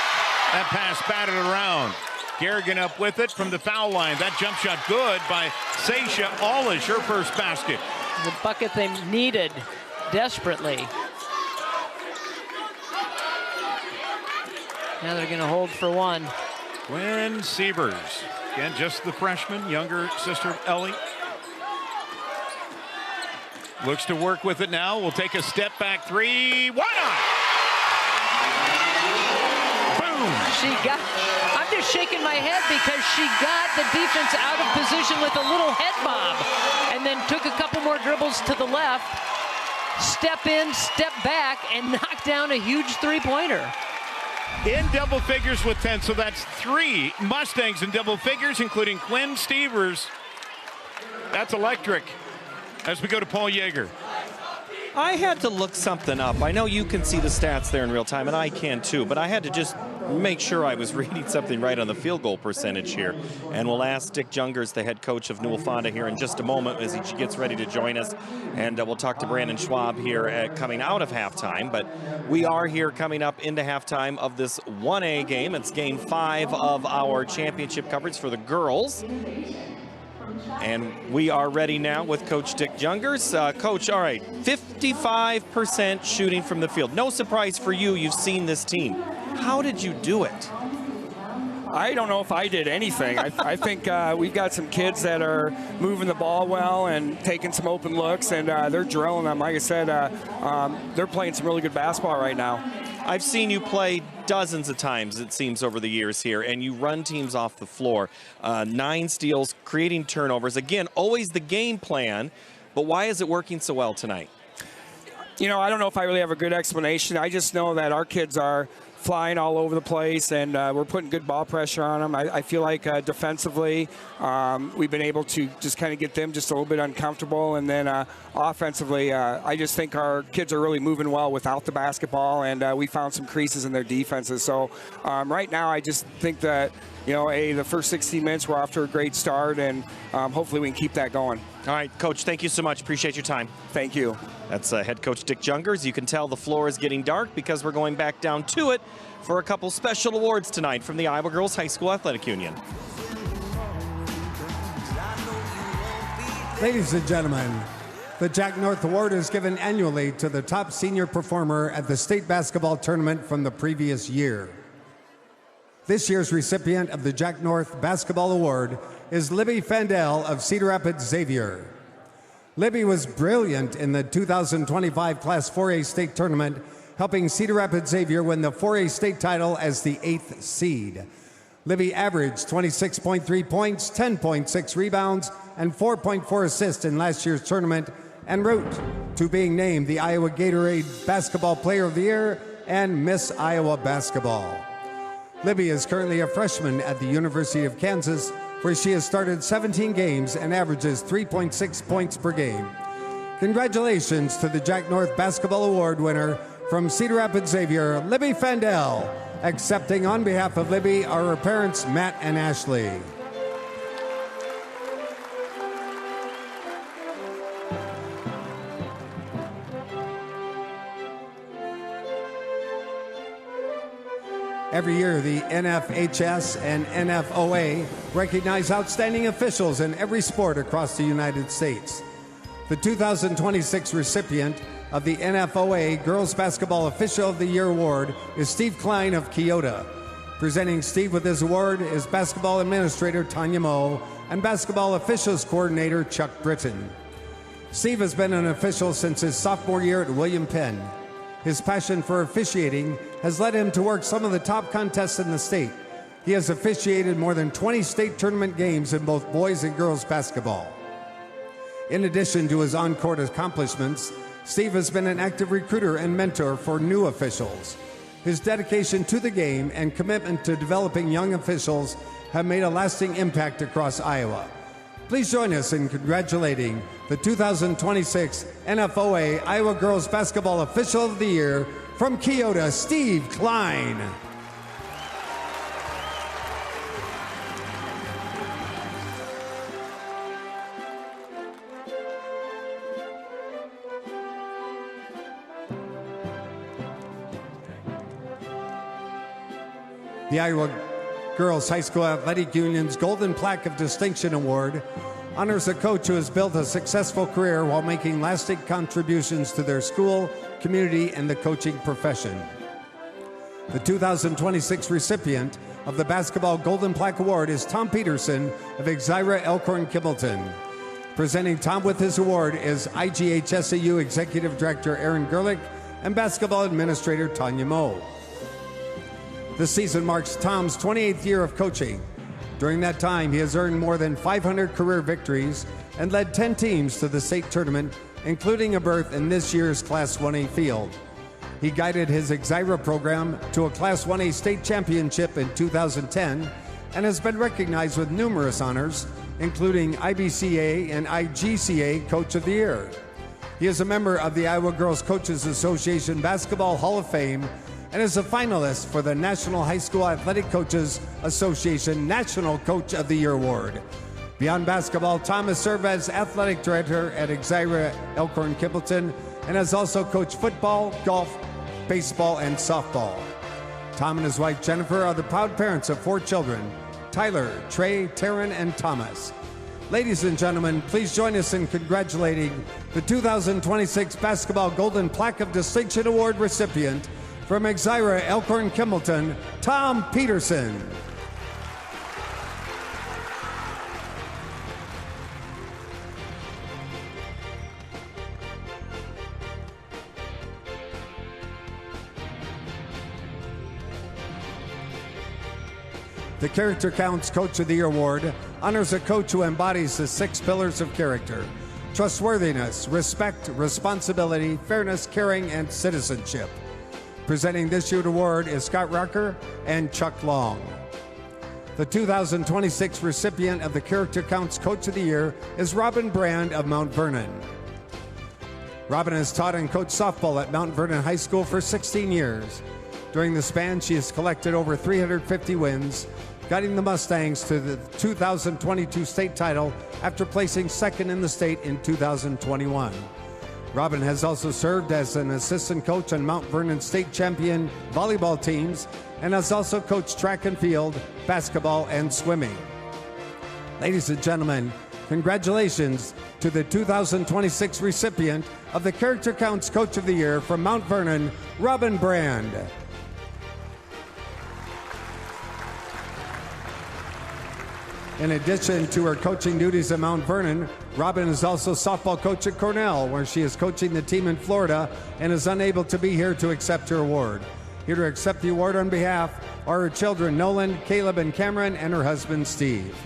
That pass batted around. Garrigan up with it from the foul line. That jump shot good by Seisha Alish, her first basket. The bucket they needed desperately. Now they're going to hold for 1. Quinn Sievers. Again, just the freshman, younger sister of Ellie. Looks to work with it now. We'll take a step back 3. Why not? I'm just shaking my head because she got the defense out of position with a little head bob and then took a couple more dribbles to the left, step in, step back, and knock down a huge three-pointer. In double figures with 10, so that's 3 Mustangs in double figures, including Quinn Sievers. That's electric. As we go to Paul Yeager. I had to look something up. I know you can see the stats there in real time, and I can too, but I had to just make sure I was reading something right on the field goal percentage here. And we'll ask Dick Jungers, the head coach of Newell-Fonda, here in just a moment as he gets ready to join us. And we'll talk to Brandon Schwab here coming out of halftime. But we are here coming up into halftime of this 1A game. It's game 5 of our championship coverage for the girls. And we are ready now with Coach Dick Jungers. Coach, all right, 55% shooting from the field. No surprise for you, you've seen this team. How did you do it? I don't know if I did anything. I think we've got some kids that are moving the ball well and taking some open looks, and they're drilling them. Like I said, they're playing some really good basketball right now. I've seen you play dozens of times, it seems, over the years here, and you run teams off the floor. 9 steals, creating turnovers. Again, always the game plan, but why is it working so well tonight? You know, I don't know if I really have a good explanation. I just know that our kids are flying all over the place, and we're putting good ball pressure on them. I feel like defensively, we've been able to just kind of get them just a little bit uncomfortable, and then offensively, I just think our kids are really moving well without the basketball, and we found some creases in their defenses. So right now, I just think that, you know, the first 16 minutes, we're off to a great start, and hopefully we can keep that going. All right, Coach, thank you so much. Appreciate your time. Thank you. That's head coach Dick Jungers. You can tell the floor is getting dark because we're going back down to it for a couple special awards tonight from the Iowa Girls High School Athletic Union. Ladies and gentlemen, the Jack North Award is given annually to the top senior performer at the state basketball tournament from the previous year. This year's recipient of the Jack North Basketball Award is Libby Fandel of Cedar Rapids Xavier. Libby was brilliant in the 2025 Class 4A state tournament, helping Cedar Rapids Xavier win the 4A state title as the 8th seed. Libby averaged 26.3 points, 10.6 rebounds, and 4.4 assists in last year's tournament, en route to being named the Iowa Gatorade Basketball Player of the Year and Miss Iowa Basketball. Libby is currently a freshman at the University of Kansas, where she has started 17 games and averages 3.6 points per game. Congratulations to the Jack North Basketball Award winner from Cedar Rapids Xavier, Libby Fandel. Accepting on behalf of Libby are her parents, Matt and Ashley. Every year, the NFHS and NFOA recognize outstanding officials in every sport across the United States. The 2026 recipient of the NFOA Girls Basketball Official of the Year Award is Steve Klein of Keota. Presenting Steve with his award is basketball administrator Tanya Moe and basketball officials coordinator Chuck Britton. Steve has been an official since his sophomore year at William Penn. His passion for officiating has led him to work some of the top contests in the state. He has officiated more than 20 state tournament games in both boys and girls basketball. In addition to his on-court accomplishments, Steve has been an active recruiter and mentor for new officials. His dedication to the game and commitment to developing young officials have made a lasting impact across Iowa. Please join us in congratulating the 2026 NFOA Iowa Girls Basketball Official of the Year from Keota, Steve Klein. The Iowa Girls High School Athletic Union's Golden Plaque of Distinction Award honors a coach who has built a successful career while making lasting contributions to their school, community, and the coaching profession. The 2026 recipient of the Basketball Golden Plaque Award is Tom Peterson of IGHSAU Elkhorn-Kimballton. Presenting Tom with his award is IGHSAU Executive Director Aaron Gerlich and Basketball Administrator Tanya Moe. This season marks Tom's 28th year of coaching. During that time, he has earned more than 500 career victories and led 10 teams to the state tournament, including a berth in this year's Class 1A field. He guided his IGHSAU program to a Class 1A state championship in 2010 and has been recognized with numerous honors, including IBCA and IGCA Coach of the Year. He is a member of the Iowa Girls Coaches Association Basketball Hall of Fame and is a finalist for the National High School Athletic Coaches Association National Coach of the Year Award. Beyond basketball, Tom has served as athletic director at IGHSAU Elkhorn-Kimballton and has also coached football, golf, baseball, and softball. Tom and his wife Jennifer are the proud parents of 4 children, Tyler, Trey, Taryn, and Thomas. Ladies and gentlemen, please join us in congratulating the 2026 Basketball Golden Plaque of Distinction Award recipient from IGHSAU Elkhorn-Kimballton, Tom Peterson. The Character Counts Coach of the Year Award honors a coach who embodies the 6 pillars of character: trustworthiness, respect, responsibility, fairness, caring, and citizenship. Presenting this year's award is Scott Rucker and Chuck Long. The 2026 recipient of the Character Counts Coach of the Year is Robin Brand of Mount Vernon. Robin has taught and coached softball at Mount Vernon High School for 16 years. During the span, she has collected over 350 wins, guiding the Mustangs to the 2022 state title after placing second in the state in 2021. Robin has also served as an assistant coach on Mount Vernon state champion volleyball teams and has also coached track and field, basketball, and swimming. Ladies and gentlemen, congratulations to the 2026 recipient of the Character Counts Coach of the Year from Mount Vernon, Robin Brand. In addition to her coaching duties at Mount Vernon, Robin is also softball coach at Cornell, where she is coaching the team in Florida and is unable to be here to accept her award. Here to accept the award on behalf are her children Nolan, Caleb, and Cameron, and her husband Steve.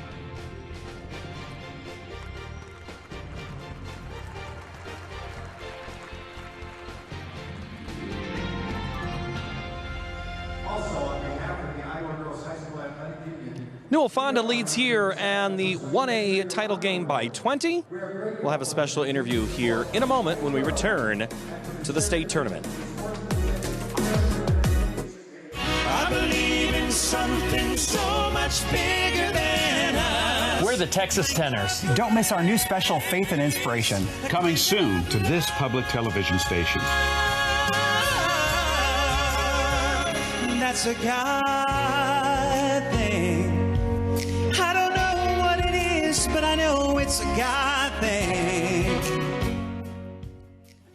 Newell-Fonda leads here and the 1A title game by 20. We'll have a special interview here in a moment when we return to the state tournament. I believe in something so much bigger than us. We're the Texas Tenors. Don't miss our new special, Faith and Inspiration. Coming soon to this public television station. That's a God thing. I don't know what it is, but I know it's a God thing.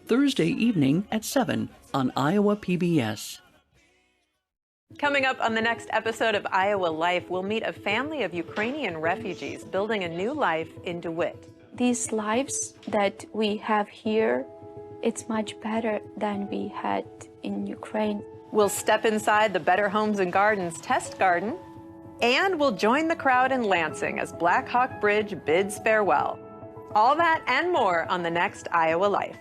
Thursday evening at 7 on Iowa PBS. Coming up on the next episode of Iowa Life, we'll meet a family of Ukrainian refugees building a new life in DeWitt. These lives that we have here, it's much better than we had in Ukraine. We'll step inside the Better Homes and Gardens test garden, and we'll join the crowd in Lansing as Black Hawk Bridge bids farewell. All that and more on the next Iowa Life.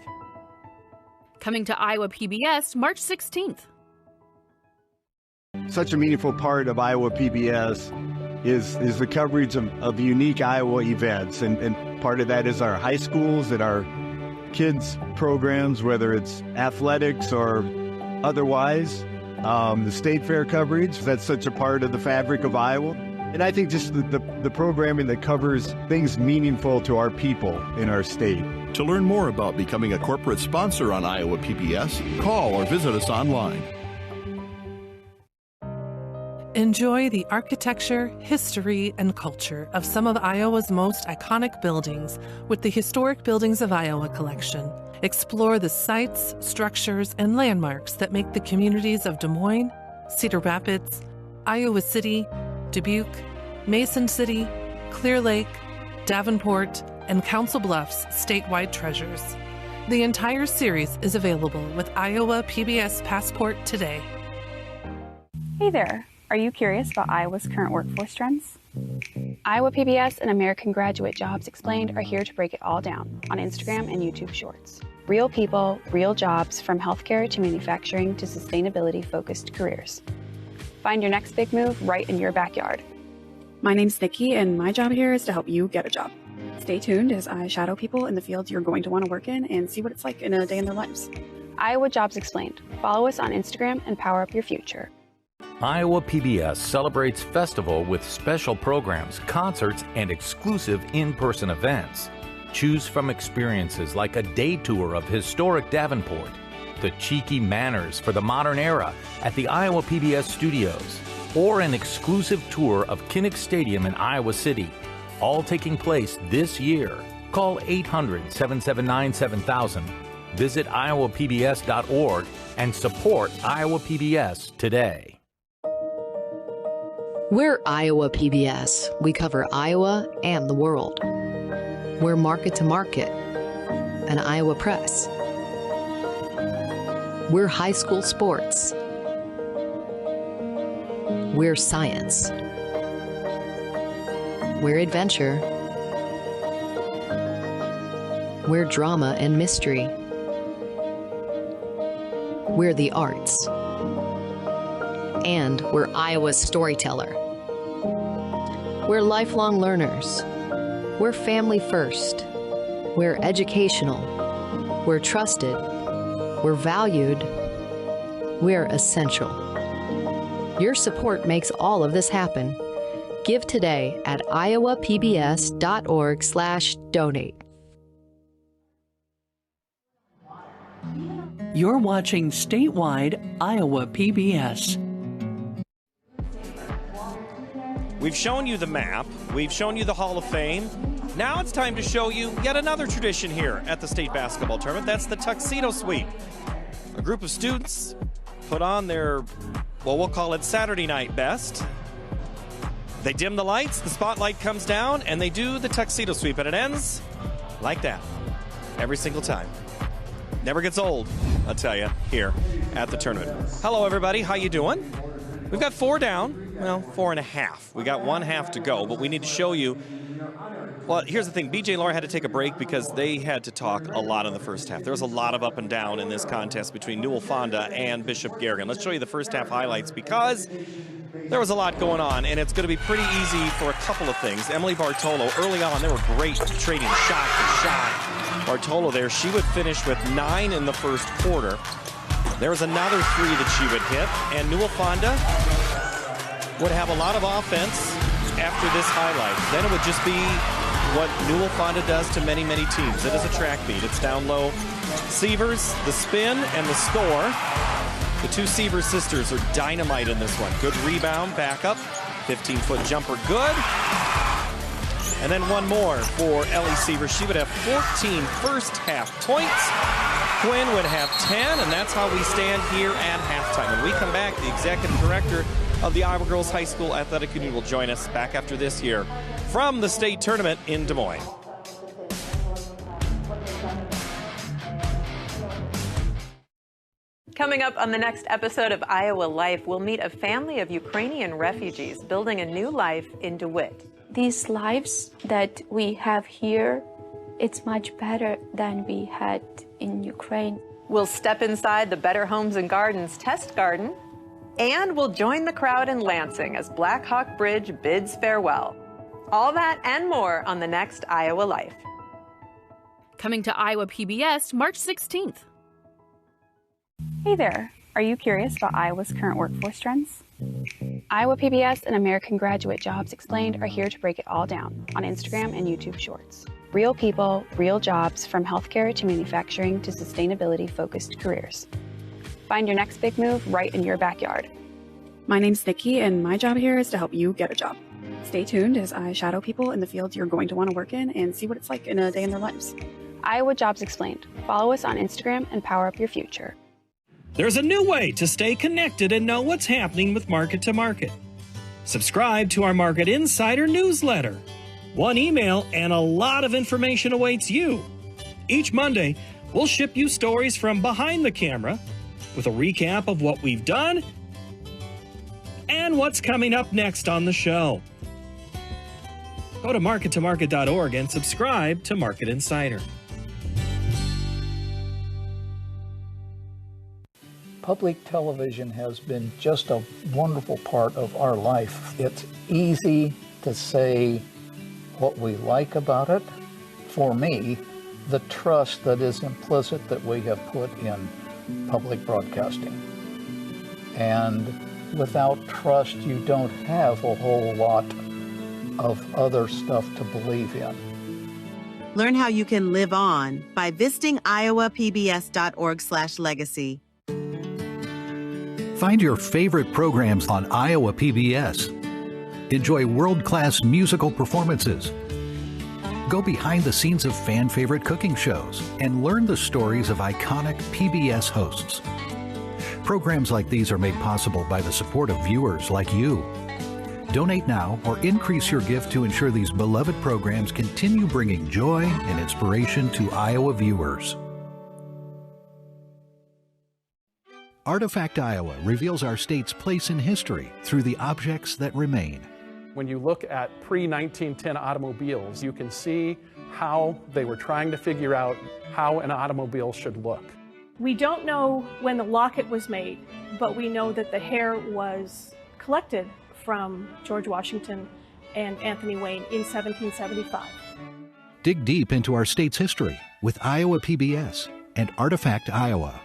Coming to Iowa PBS March 16th. Such a meaningful part of Iowa PBS is the coverage of unique Iowa events. And part of that is our high schools and our kids programs, whether it's athletics or otherwise. The state fair coverage, that's such a part of the fabric of Iowa. And I think just the programming that covers things meaningful to our people in our state. To learn more about becoming a corporate sponsor on Iowa PBS, call or visit us online. Enjoy the architecture, history, and culture of some of Iowa's most iconic buildings with the Historic Buildings of Iowa collection. Explore the sites, structures, and landmarks that make the communities of Des Moines, Cedar Rapids, Iowa City, Dubuque, Mason City, Clear Lake, Davenport, and Council Bluffs statewide treasures. The entire series is available with Iowa PBS Passport today. Hey there. Are you curious about Iowa's current workforce trends? Iowa PBS and American Graduate Jobs Explained are here to break it all down on Instagram and YouTube Shorts. Real people, real jobs, from healthcare to manufacturing to sustainability-focused careers. Find your next big move right in your backyard. My name's Nikki, and my job here is to help you get a job. Stay tuned as I shadow people in the fields you're going to want to work in and see what it's like in a day in their lives. Iowa Jobs Explained. Follow us on Instagram and power up your future. Iowa PBS celebrates festival with special programs, concerts, and exclusive in-person events. Choose from experiences like a day tour of historic Davenport, the cheeky manners for the modern era at the Iowa PBS studios, or an exclusive tour of Kinnick Stadium in Iowa City, all taking place this year. Call 800-779-7000, visit iowapbs.org, and support Iowa PBS today. We're Iowa PBS. We cover Iowa and the world. We're Market to Market, an Iowa Press. We're high school sports. We're science. We're adventure. We're drama and mystery. We're the arts. And we're Iowa's storyteller. We're lifelong learners. We're family first. We're educational. We're trusted. We're valued. We're essential. Your support makes all of this happen. Give today at iowapbs.org/donate. You're watching Statewide Iowa PBS. We've shown you the map. We've shown you the Hall of Fame. Now it's time to show you yet another tradition here at the state basketball tournament. That's the tuxedo sweep. A group of students put on their, well, we'll call it Saturday night best. They dim the lights, the spotlight comes down, and they do the tuxedo sweep, and it ends like that every single time. Never gets old, I'll tell you, here at the tournament. Hello, everybody. How you doing? We've got 4 down. Well, 4.5. We got 1 half to go, but we need to show you. Well, here's the thing. BJ and Laura had to take a break because they had to talk a lot in the first half. There was a lot of up and down in this contest between Newell-Fonda and Bishop Garrigan. Let's show you the first half highlights because there was a lot going on, and it's going to be pretty easy for a couple of things. Emily Bartolo, early on, they were great trading shot for shot. Bartolo there, she would finish with 9 in the first quarter. There was another 3 that she would hit, and Newell-Fonda would have a lot of offense after this highlight. Then it would just be what Newell-Fonda does to many, many teams. It is a track beat. It's down low. Sievers, the spin, and the score. The 2 Sievers sisters are dynamite in this one. Good rebound, back up. 15-foot jumper, good. And then one more for Ellie Sievers. She would have 14 first half points. Quinn would have 10, and that's how we stand here at halftime. When we come back, the executive director of the Iowa Girls High School Athletic Union will join us back after this here from the state tournament in Des Moines. Coming up on the next episode of Iowa Life, we'll meet a family of Ukrainian refugees building a new life in DeWitt. These lives that we have here, it's much better than we had in Ukraine. We'll step inside the Better Homes and Gardens test garden, and we'll join the crowd in Lansing as Black Hawk Bridge bids farewell. All that and more on the next Iowa Life. Coming to Iowa PBS March 16th. Hey there, are you curious about Iowa's current workforce trends? Iowa PBS and American Graduate Jobs Explained are here to break it all down on Instagram and YouTube Shorts. Real people, real jobs, from healthcare to manufacturing to sustainability-focused careers. Find your next big move right in your backyard. My name's Nikki, and my job here is to help you get a job. Stay tuned as I shadow people in the fields you're going to want to work in and see what it's like in a day in their lives. Iowa Jobs Explained. Follow us on Instagram and power up your future. There's a new way to stay connected and know what's happening with Market to Market. Subscribe to our Market Insider newsletter. One email and a lot of information awaits you. Each Monday, we'll ship you stories from behind the camera with a recap of what we've done and what's coming up next on the show. Go to markettomarket.org and subscribe to Market Insider. Public television has been just a wonderful part of our life. It's easy to say what we like about it. For me, the trust that is implicit that we have put in public broadcasting. And without trust, you don't have a whole lot of other stuff to believe in. Learn how you can live on by visiting iowapbs.org/legacy. Find your favorite programs on Iowa PBS. Enjoy world-class musical performances. Go behind the scenes of fan-favorite cooking shows and learn the stories of iconic PBS hosts. Programs like these are made possible by the support of viewers like you. Donate now or increase your gift to ensure these beloved programs continue bringing joy and inspiration to Iowa viewers. Artifact Iowa reveals our state's place in history through the objects that remain. When you look at pre-1910 automobiles, you can see how they were trying to figure out how an automobile should look. We don't know when the locket was made, but we know that the hair was collected from George Washington and Anthony Wayne in 1775. Dig deep into our state's history with Iowa PBS and Artifact Iowa.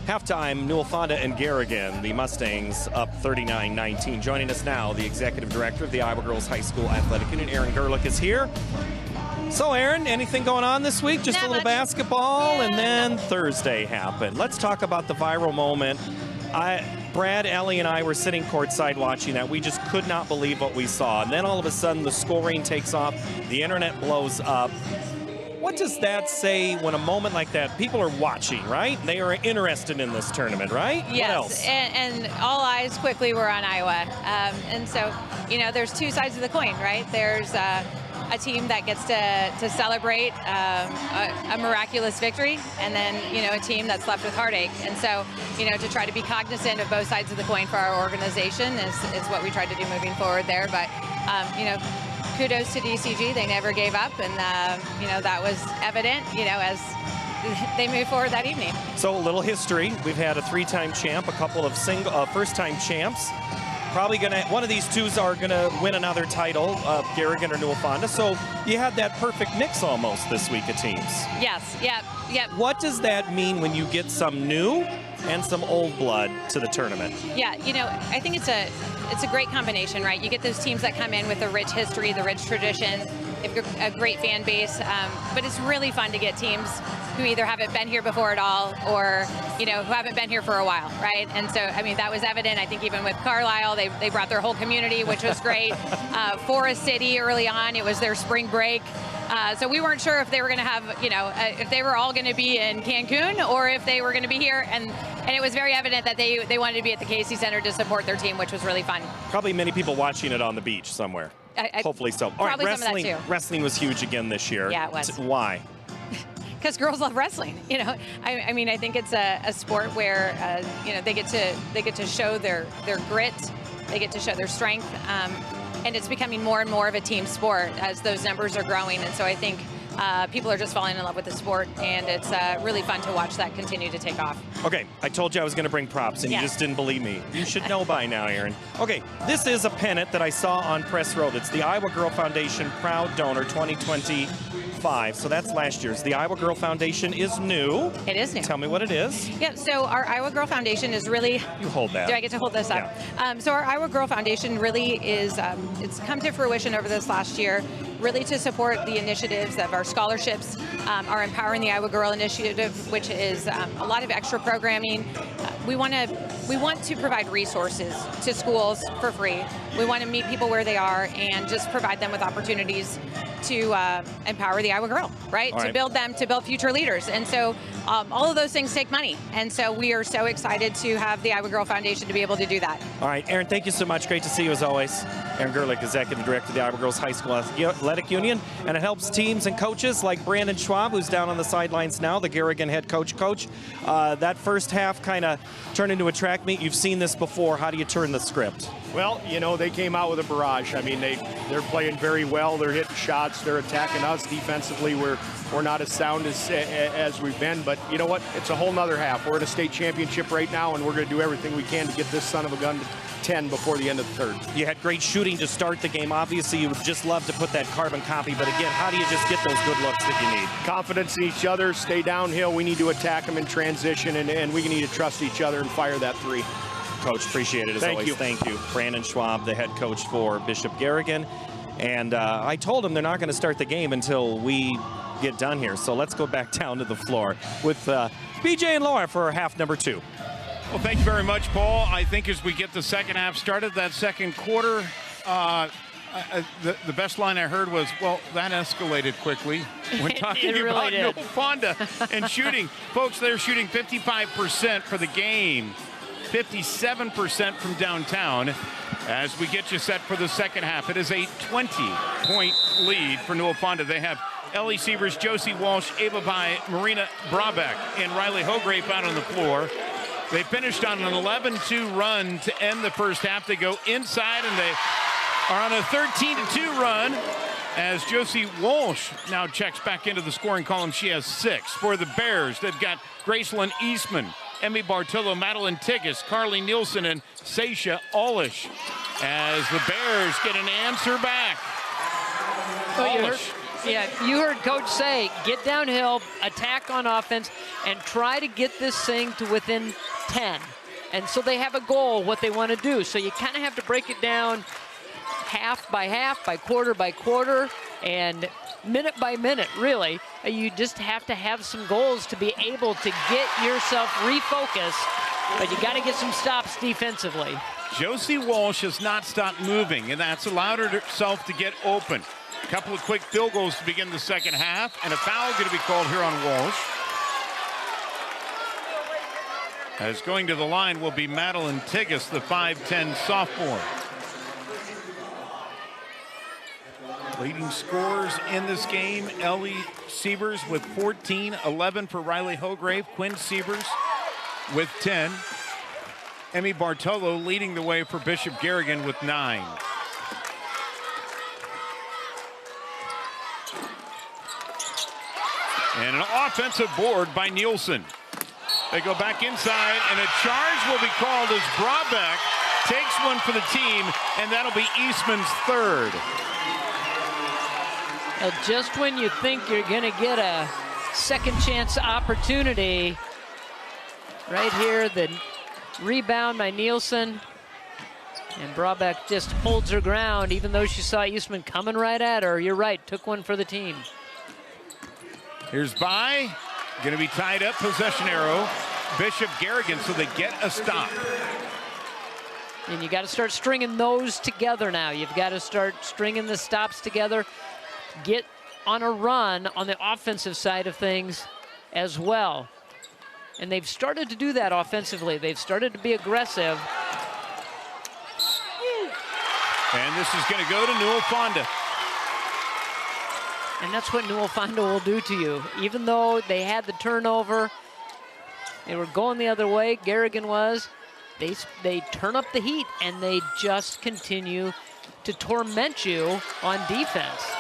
Halftime, Newell-Fonda and Garrigan, the Mustangs, up 39-19. Joining us now, the executive director of the Iowa Girls High School Athletic Union, Aaron Gerlich, is here. So, Aaron, anything going on this week? Just a little basketball, and then Thursday happened. Let's talk about the viral moment. Brad, Ellie, and I were sitting courtside watching that. We just could not believe what we saw. And then all of a sudden, the scoring takes off. The internet blows up. What does that say when a moment like that, people are watching, right? They are interested in this tournament, right? Yes, what else? And all eyes quickly were on Iowa. And so, you know, there's two sides of the coin, right? There's a team that gets to celebrate a miraculous victory, and then, you know, a team that's left with heartache. And so, you know, to try to be cognizant of both sides of the coin for our organization is what we tried to do moving forward there. But, you know, kudos to DCG. They never gave up, and, you know, that was evident, you know, as they moved forward that evening. So a little history. We've had a three-time champ, a couple of first-time champs. Probably one of these twos are gonna win another title, Garrigan or Newell-Fonda. So you had that perfect mix almost this week of teams. Yes, yep. What does that mean when you get some new and some old blood to the tournament? Yeah, you know, I think it's a great combination, right? You get those teams that come in with the rich history, the rich tradition, a great fan base, but it's really fun to get teams who either haven't been here before at all or, you know, who haven't been here for a while, right? And so, I mean, that was evident, I think, even with Carlisle. They brought their whole community, which was great. Forest City early on, it was their spring break. So we weren't sure if they were going to have, you know, if they were all going to be in Cancun or if they were going to be here. And it was very evident that they wanted to be at the Casey Center to support their team, which was really fun. Probably many people watching it on the beach somewhere. Hopefully so. All right, wrestling. Wrestling was huge again this year. Yeah, it was. Why? Because girls love wrestling. You know, I mean, I think it's a sport where you know, they get to show their grit, they get to show their strength, and it's becoming more and more of a team sport as those numbers are growing. And so I think people are just falling in love with the sport, and it's really fun to watch that continue to take off. Okay, I told you I was going to bring props, and you just didn't believe me. You should know by now, Aaron. Okay, this is a pennant that I saw on Press Road. It's the Iowa Girl Foundation Proud Donor 2025. So that's last year's. The Iowa Girl Foundation is new. It is new. Tell me what it is. Yeah, so our Iowa Girl Foundation is really... You hold that. Do I get to hold this up? Yeah. So our Iowa Girl Foundation really is, it's come to fruition over this last year, really to support the initiatives of our scholarships, our Empowering the Iowa Girl initiative, which is a lot of extra programming. We want to provide resources to schools for free. We want to meet people where they are and just provide them with opportunities to empower the Iowa girl, right? To build them, to build future leaders. And so all of those things take money. And so we are so excited to have the Iowa Girl Foundation to be able to do that. All right, Aaron, thank you so much. Great to see you as always. Aaron Gerlich, Executive Director of the Iowa Girls High School Athletic Union, and it helps teams and coaches like Brandon Schwab, who's down on the sidelines now, the Garrigan head coach. That first half kind of turned into a track meet. You've seen this before. How do you turn the script? Well, you know, they came out with a barrage. I mean, they're playing very well. They're hitting shots. They're attacking us defensively. We're not as sound as we've been, but you know what? It's a whole nother half. We're in a state championship right now, and we're going to do everything we can to get this son of a gun to 10 before the end of the third. You had great shooting to start the game. Obviously, you would just love to put that carbon copy, but again, how do you just get those good looks that you need? Confidence in each other, stay downhill. We need to attack them in transition, and we need to trust each other and fire that three. Coach, appreciate it as always. Thank you. Brandon Schwab, the head coach for Bishop Garrigan. And I told him they're not going to start the game until we get done here. So let's go back down to the floor with BJ and Laura for half number 2. Well, thank you very much, Paul. I think as we get the second half started, that second quarter, the best line I heard was, well, that escalated quickly. We're talking about Newell-Fonda and shooting. Folks, they're shooting 55% for the game, 57% from downtown. As we get you set for the second half, it is a 20-point lead for Newell-Fonda. They have Ellie Sievers, Josie Walsh, Ava Bai, Marina Brabeck, and Riley Hograve out on the floor. They finished on an 11-2 run to end the first half. They go inside, and they are on a 13-2 run as Josie Walsh now checks back into the scoring column. She has 6. For the Bears, they've got Gracelyn Eastman, Emmy Bartolo, Madeline Tigas, Carly Nielsen, and Seisha Olish as the Bears get an answer back. You heard Coach say, get downhill, attack on offense, and try to get this thing to within 10. And so they have a goal, what they want to do. So you kind of have to break it down half, by quarter, and minute by minute, really. You just have to have some goals to be able to get yourself refocused, but you got to get some stops defensively. Josie Walsh has not stopped moving, and that's allowed herself to get open. A couple of quick field goals to begin the second half, and a foul going to be called here on Walsh. As going to the line will be Madeline Tigas, the 5'10 sophomore. Leading scorers in this game, Ellie Sievers with 14, 11 for Riley Hograve, Quinn Sievers with 10. Emmy Bartolo leading the way for Bishop Garrigan with 9. And an offensive board by Nielsen. They go back inside, and a charge will be called as Brabeck takes one for the team, and that'll be Eastman's third. Just when you think you're going to get a second chance opportunity, right here, the rebound by Nielsen. And Brabeck just holds her ground, even though she saw Eastman coming right at her. You're right, took one for the team. Here's Bai, going to be tied up, possession arrow. Bishop Garrigan, so they get a stop. And you got to start stringing those together now. You've got to start stringing the stops together. Get on a run on the offensive side of things as well. And they've started to do that offensively. They've started to be aggressive. And this is going to go to Newell-Fonda. And that's what Newell-Fonda will do to you. Even though they had the turnover, they were going the other way, Garrigan was, they turn up the heat and they just continue to torment you on defense.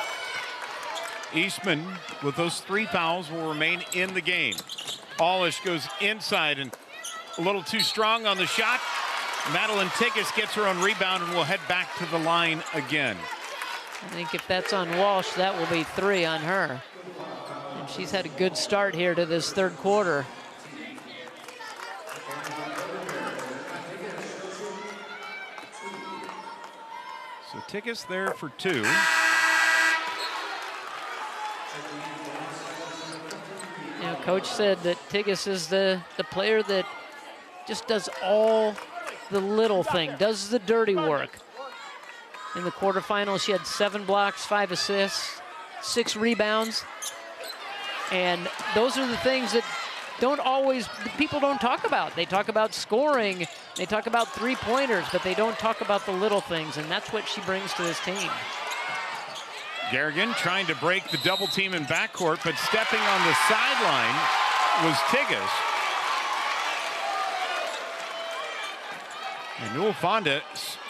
Eastman, with those 3 fouls, will remain in the game. Allish goes inside and a little too strong on the shot. Madeline Tigas gets her own rebound and will head back to the line again. I think if that's on Walsh, that will be 3 on her. And she's had a good start here to this third quarter. So Tigas there for 2. You know, Coach said that Tigas is the player that just does all the little thing, does the dirty work. In the quarterfinals, she had 7 blocks, 5 assists, 6 rebounds. And those are the things that people don't talk about. They talk about scoring, they talk about 3-pointers, but they don't talk about the little things, and that's what she brings to this team. Garrigan trying to break the double team in backcourt, but stepping on the sideline was Tigas. And Newell-Fonda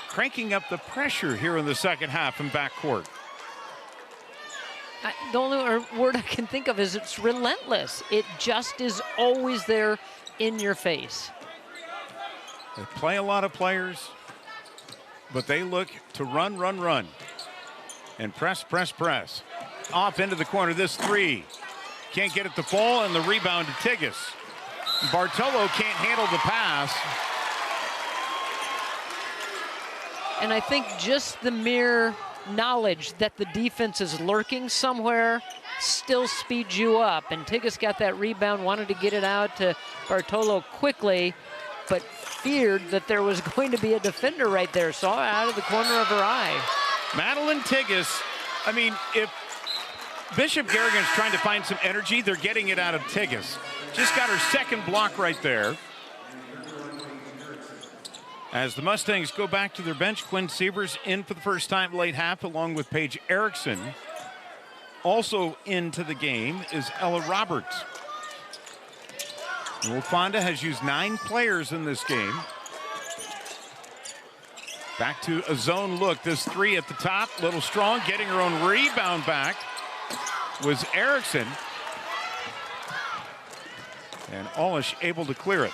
cranking up the pressure here in the second half in backcourt. The only word I can think of is it's relentless. It just is always there in your face. They play a lot of players, but they look to run, run, run. And press, press, press. Off into the corner, this 3. Can't get it to fall, and the rebound to Tigas. Bartolo can't handle the pass. And I think just the mere knowledge that the defense is lurking somewhere still speeds you up. And Tigas got that rebound, wanted to get it out to Bartolo quickly, but feared that there was going to be a defender right there. Saw it out of the corner of her eye. Madeline Tigas, I mean, if Bishop Garrigan's trying to find some energy, they're getting it out of Tigas. Just got her second block right there. As the Mustangs go back to their bench, Quinn Sievers in for the first time late half, along with Paige Erickson. Also into the game is Ella Roberts. Newell-Fonda has used 9 players in this game. Back to a zone look. This 3 at the top, little strong, getting her own rebound back was Erickson. And Allish able to clear it.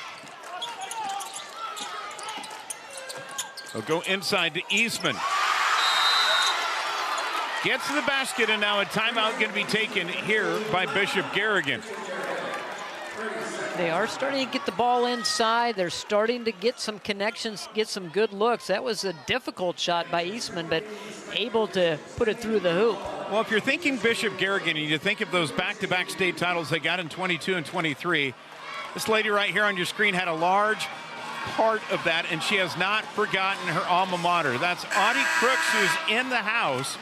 They'll go inside to Eastman. Gets to the basket, and now a timeout going to be taken here by Bishop Garrigan. They are starting to get the ball inside. They're starting to get some connections, get some good looks. That was a difficult shot by Eastman, but able to put it through the hoop. Well, if you're thinking Bishop Garrigan and you think of those back-to-back state titles they got in 22 and 23, this lady right here on your screen had a large part of that, and she has not forgotten her alma mater. That's Audie Crooks, who's in the house.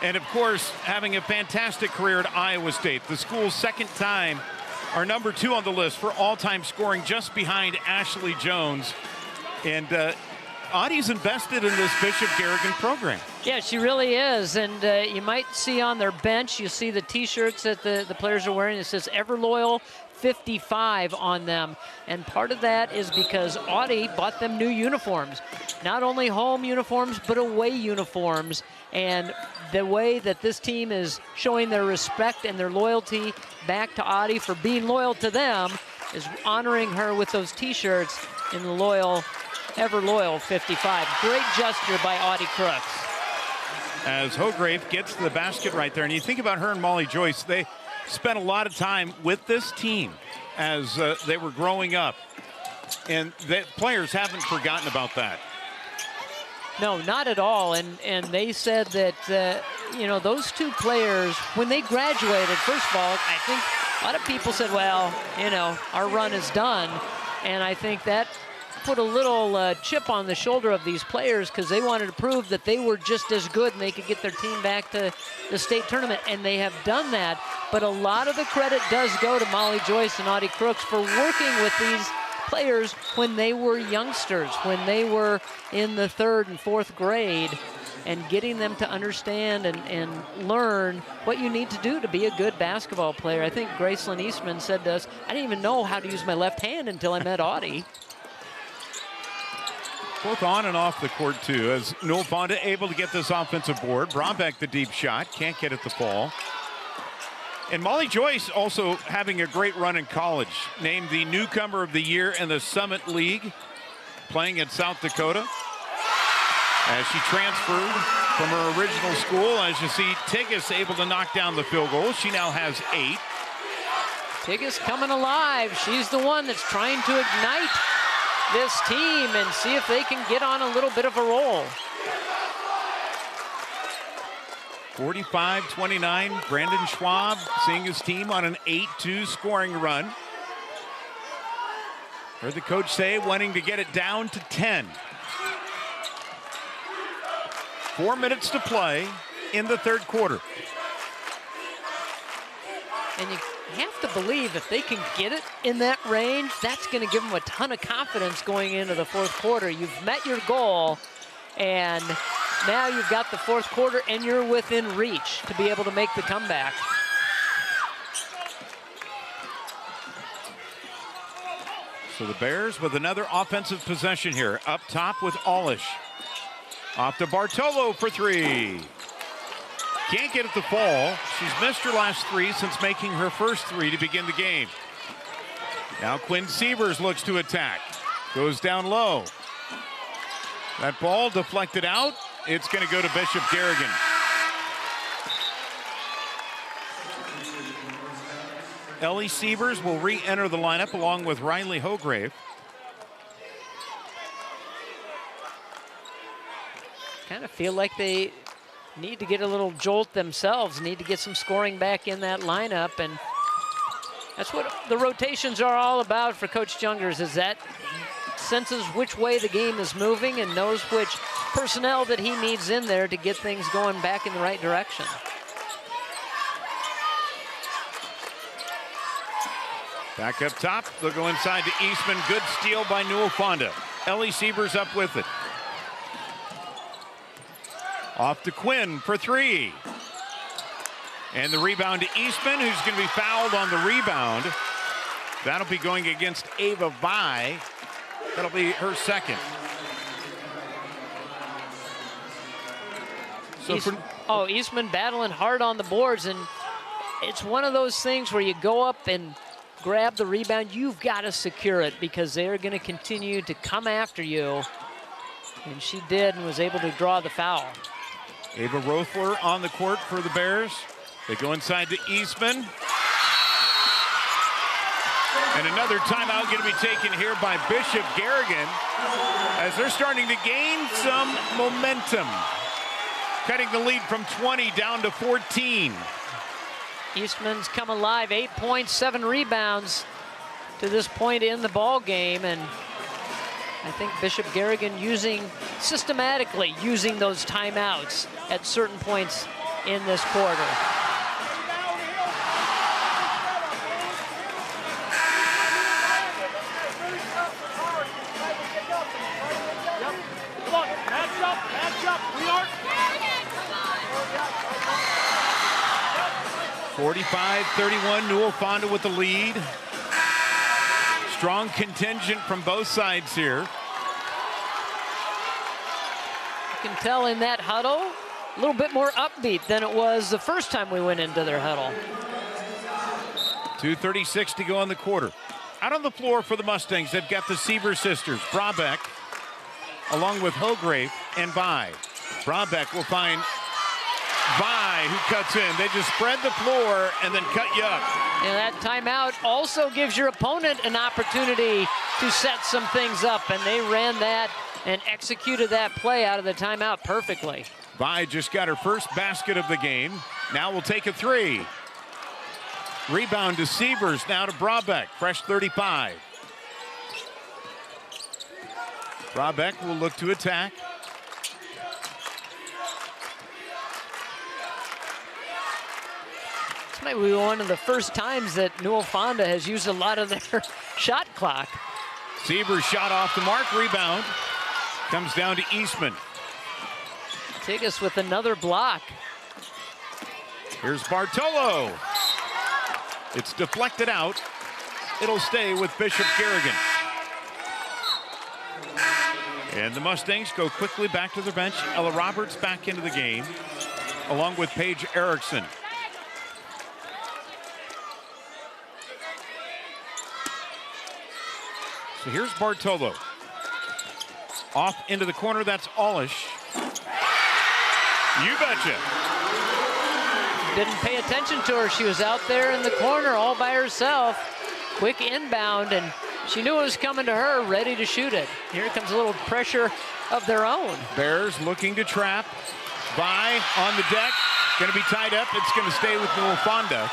And, of course, having a fantastic career at Iowa State. The school's second time, our number 2 on the list for all-time scoring, just behind Ashley Jones. And Audie's invested in this Bishop Garrigan program. Yeah, she really is. And you might see on their bench, you see the T-shirts that the players are wearing. It says Ever Loyal 55 on them. And part of that is because Audie bought them new uniforms. Not only home uniforms, but away uniforms. And the way that this team is showing their respect and their loyalty back to Audie for being loyal to them is honoring her with those T-shirts in the loyal, Ever Loyal 55. Great gesture by Audie Crooks. As Hograve gets to the basket right there, and you think about her and Molly Joyce, they spent a lot of time with this team as they were growing up, and the players haven't forgotten about that. No, not at all. And they said that, you know, those 2 players, when they graduated, first of all, I think a lot of people said, well, you know, our run is done. And I think that put a little chip on the shoulder of these players because they wanted to prove that they were just as good and they could get their team back to the state tournament, and they have done that. But a lot of the credit does go to Molly Joyce and Audie Crooks for working with these players when they were youngsters, when they were in the 3rd and 4th grade, and getting them to understand and learn what you need to do to be a good basketball player. I think Gracelyn Eastman said to us, I didn't even know how to use my left hand until I met Audie. Both on and off the court, too, as Newell-Fonda able to get this offensive board. Brombeck the deep shot, can't get it to fall. And Molly Joyce also having a great run in college. Named the newcomer of the year in the Summit League, playing in South Dakota. As she transferred from her original school, as you see, Tigges able to knock down the field goal. She now has 8. Tigges coming alive. She's the one that's trying to ignite this team and see if they can get on a little bit of a roll. 45-29, Brandon Schwab seeing his team on an 8-2 scoring run. Heard the coach say wanting to get it down to 10. 4 minutes to play in the 3rd quarter. And you have to believe if they can get it in that range, that's going to give them a ton of confidence going into the 4th quarter. You've met your goal, and now you've got the 4th quarter, and you're within reach to be able to make the comeback. So the Bears with another offensive possession here. Up top with Alish. Off to Bartolo for 3. Can't get it to fall. She's missed her last 3 since making her first 3 to begin the game. Now Quinn Sievers looks to attack. Goes down low. That ball deflected out. It's going to go to Bishop Garrigan. Ellie Sievers will re-enter the lineup along with Riley Hograve. Kind of feel like they need to get a little jolt themselves, need to get some scoring back in that lineup, and that's what the rotations are all about for Coach Jungers, is that he senses which way the game is moving and knows which personnel that he needs in there to get things going back in the right direction. Back up top, they'll go inside to Eastman. Good steal by Newell-Fonda. Ellie Sievers up with it. Off to Quinn for 3. And the rebound to Eastman, who's going to be fouled on the rebound. That'll be going against Ava Vi. That'll be her second. So Eastman battling hard on the boards, and it's one of those things where you go up and grab the rebound. You've got to secure it because they're going to continue to come after you. And she did and was able to draw the foul. Ava Rothler on the court for the Bears. They go inside to Eastman. And another timeout going to be taken here by Bishop Garrigan as they're starting to gain some momentum. Cutting the lead from 20 down to 14. Eastman's come alive, 8 points, 7 rebounds to this point in the ball game, and I think Bishop Garrigan systematically using those timeouts at certain points in this quarter. Match up. 45-31, Newell-Fonda with the lead. Strong contingent from both sides here. You can tell in that huddle, a little bit more upbeat than it was the first time we went into their huddle. 2:36 to go in the quarter. Out on the floor for the Mustangs, they've got the Seaver sisters, Brabeck, along with Hograve and Vi. Brabeck will find Vi, who cuts in. They just spread the floor and then cut you up. And that timeout also gives your opponent an opportunity to set some things up, and they ran that and executed that play out of the timeout perfectly. Vi just got her first basket of the game. Now we'll take a 3. Rebound to Sievers, now to Brabeck, fresh 35. Brabeck will look to attack. This might be one of the first times that Newell-Fonda has used a lot of their shot clock. Sievers shot off the mark, rebound. Comes down to Eastman. Tigas with another block. Here's Bartolo. It's deflected out. It'll stay with Bishop Garrigan. And the Mustangs go quickly back to their bench. Ella Roberts back into the game, along with Paige Erickson. So here's Bartolo. Off into the corner, that's Olish. You betcha. Didn't pay attention to her. She was out there in the corner all by herself. Quick inbound, and she knew it was coming to her, ready to shoot it. Here comes a little pressure of their own. Bears looking to trap. By on the deck. Going to be tied up. It's going to stay with Newell-Fonda.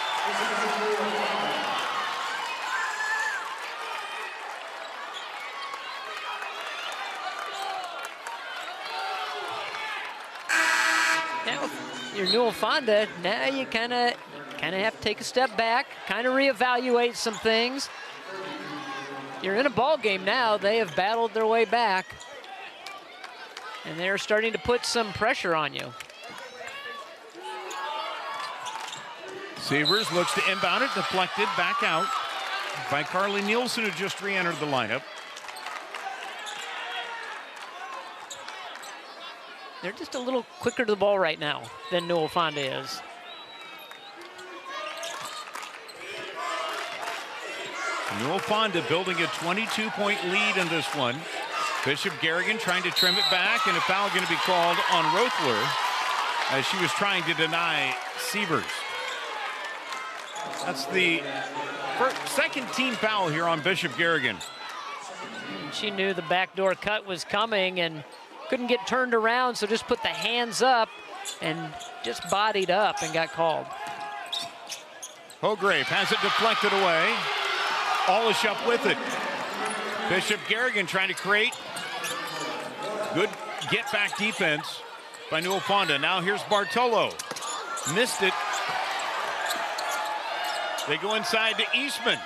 Now, you're Newell-Fonda. Now you kind of have to take a step back, kind of reevaluate some things. You're in a ball game now. They have battled their way back, and they're starting to put some pressure on you. Sievers looks to inbound it, deflected back out by Carly Nielsen, who just re-entered the lineup. They're just a little quicker to the ball right now than Newell-Fonda is. Newell-Fonda building a 22-point lead in this one. Bishop Garrigan trying to trim it back, and a foul going to be called on Rothler as she was trying to deny Sievers. That's the second team foul here on Bishop Garrigan. She knew the backdoor cut was coming and couldn't get turned around, so just put the hands up and just bodied up and got called. Hograve has it deflected away. Olish up with it. Bishop Garrigan trying to create. Good get-back defense by Newell-Fonda. Now here's Bartolo. Missed it. They go inside to Eastman.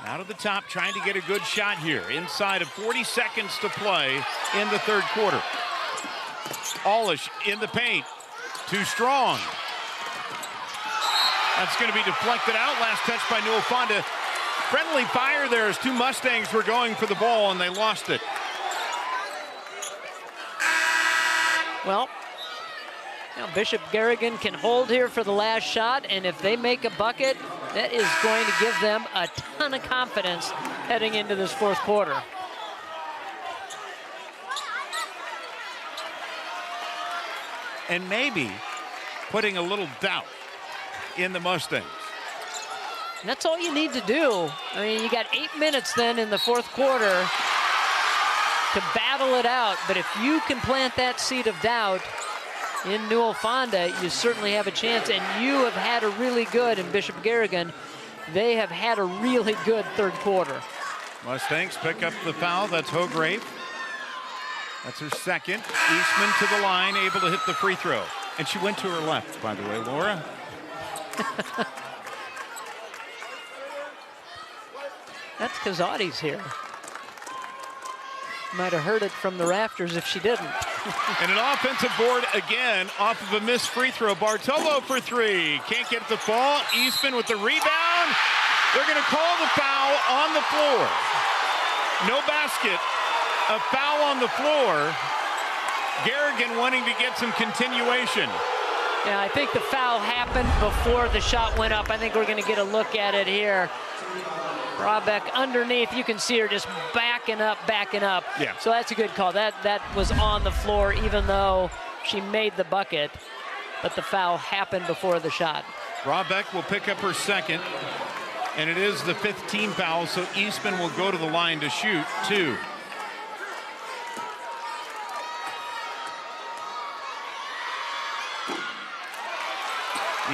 Out of the top, trying to get a good shot here. Inside of 40 seconds to play in the third quarter. Olish in the paint. Too strong. That's going to be deflected out. Last touch by Newell-Fonda. Friendly fire there as two Mustangs were going for the ball, and they lost it. Well, now Bishop Garrigan can hold here for the last shot, and if they make a bucket, that is going to give them a ton of confidence heading into this fourth quarter. And maybe putting a little doubt in the Mustangs. And that's all you need to do. I mean, you got 8 minutes then in the fourth quarter to battle it out, but if you can plant that seed of doubt in Newell-Fonda, you certainly have a chance, and you have had a really good, in Bishop Garrigan, they have had a really good third quarter. Mustangs pick up the foul. That's Hograve. That's her second. Eastman to the line, able to hit the free throw. And she went to her left, by the way, Laura. That's because Audie's here. Might have heard it from the rafters if she didn't. And an offensive board again off of a missed free throw. Bartolo for three. Can't get the ball. Eastman with the rebound. They're going to call the foul on the floor. No basket. A foul on the floor. Garrigan wanting to get some continuation. Yeah, I think the foul happened before the shot went up. I think we're going to get a look at it here. Brabeck underneath, you can see her just backing up. Yeah. So that's a good call. That was on the floor, even though she made the bucket, but the foul happened before the shot. Brabeck will pick up her second, and it is the 5th team foul, so Eastman will go to the line to shoot two.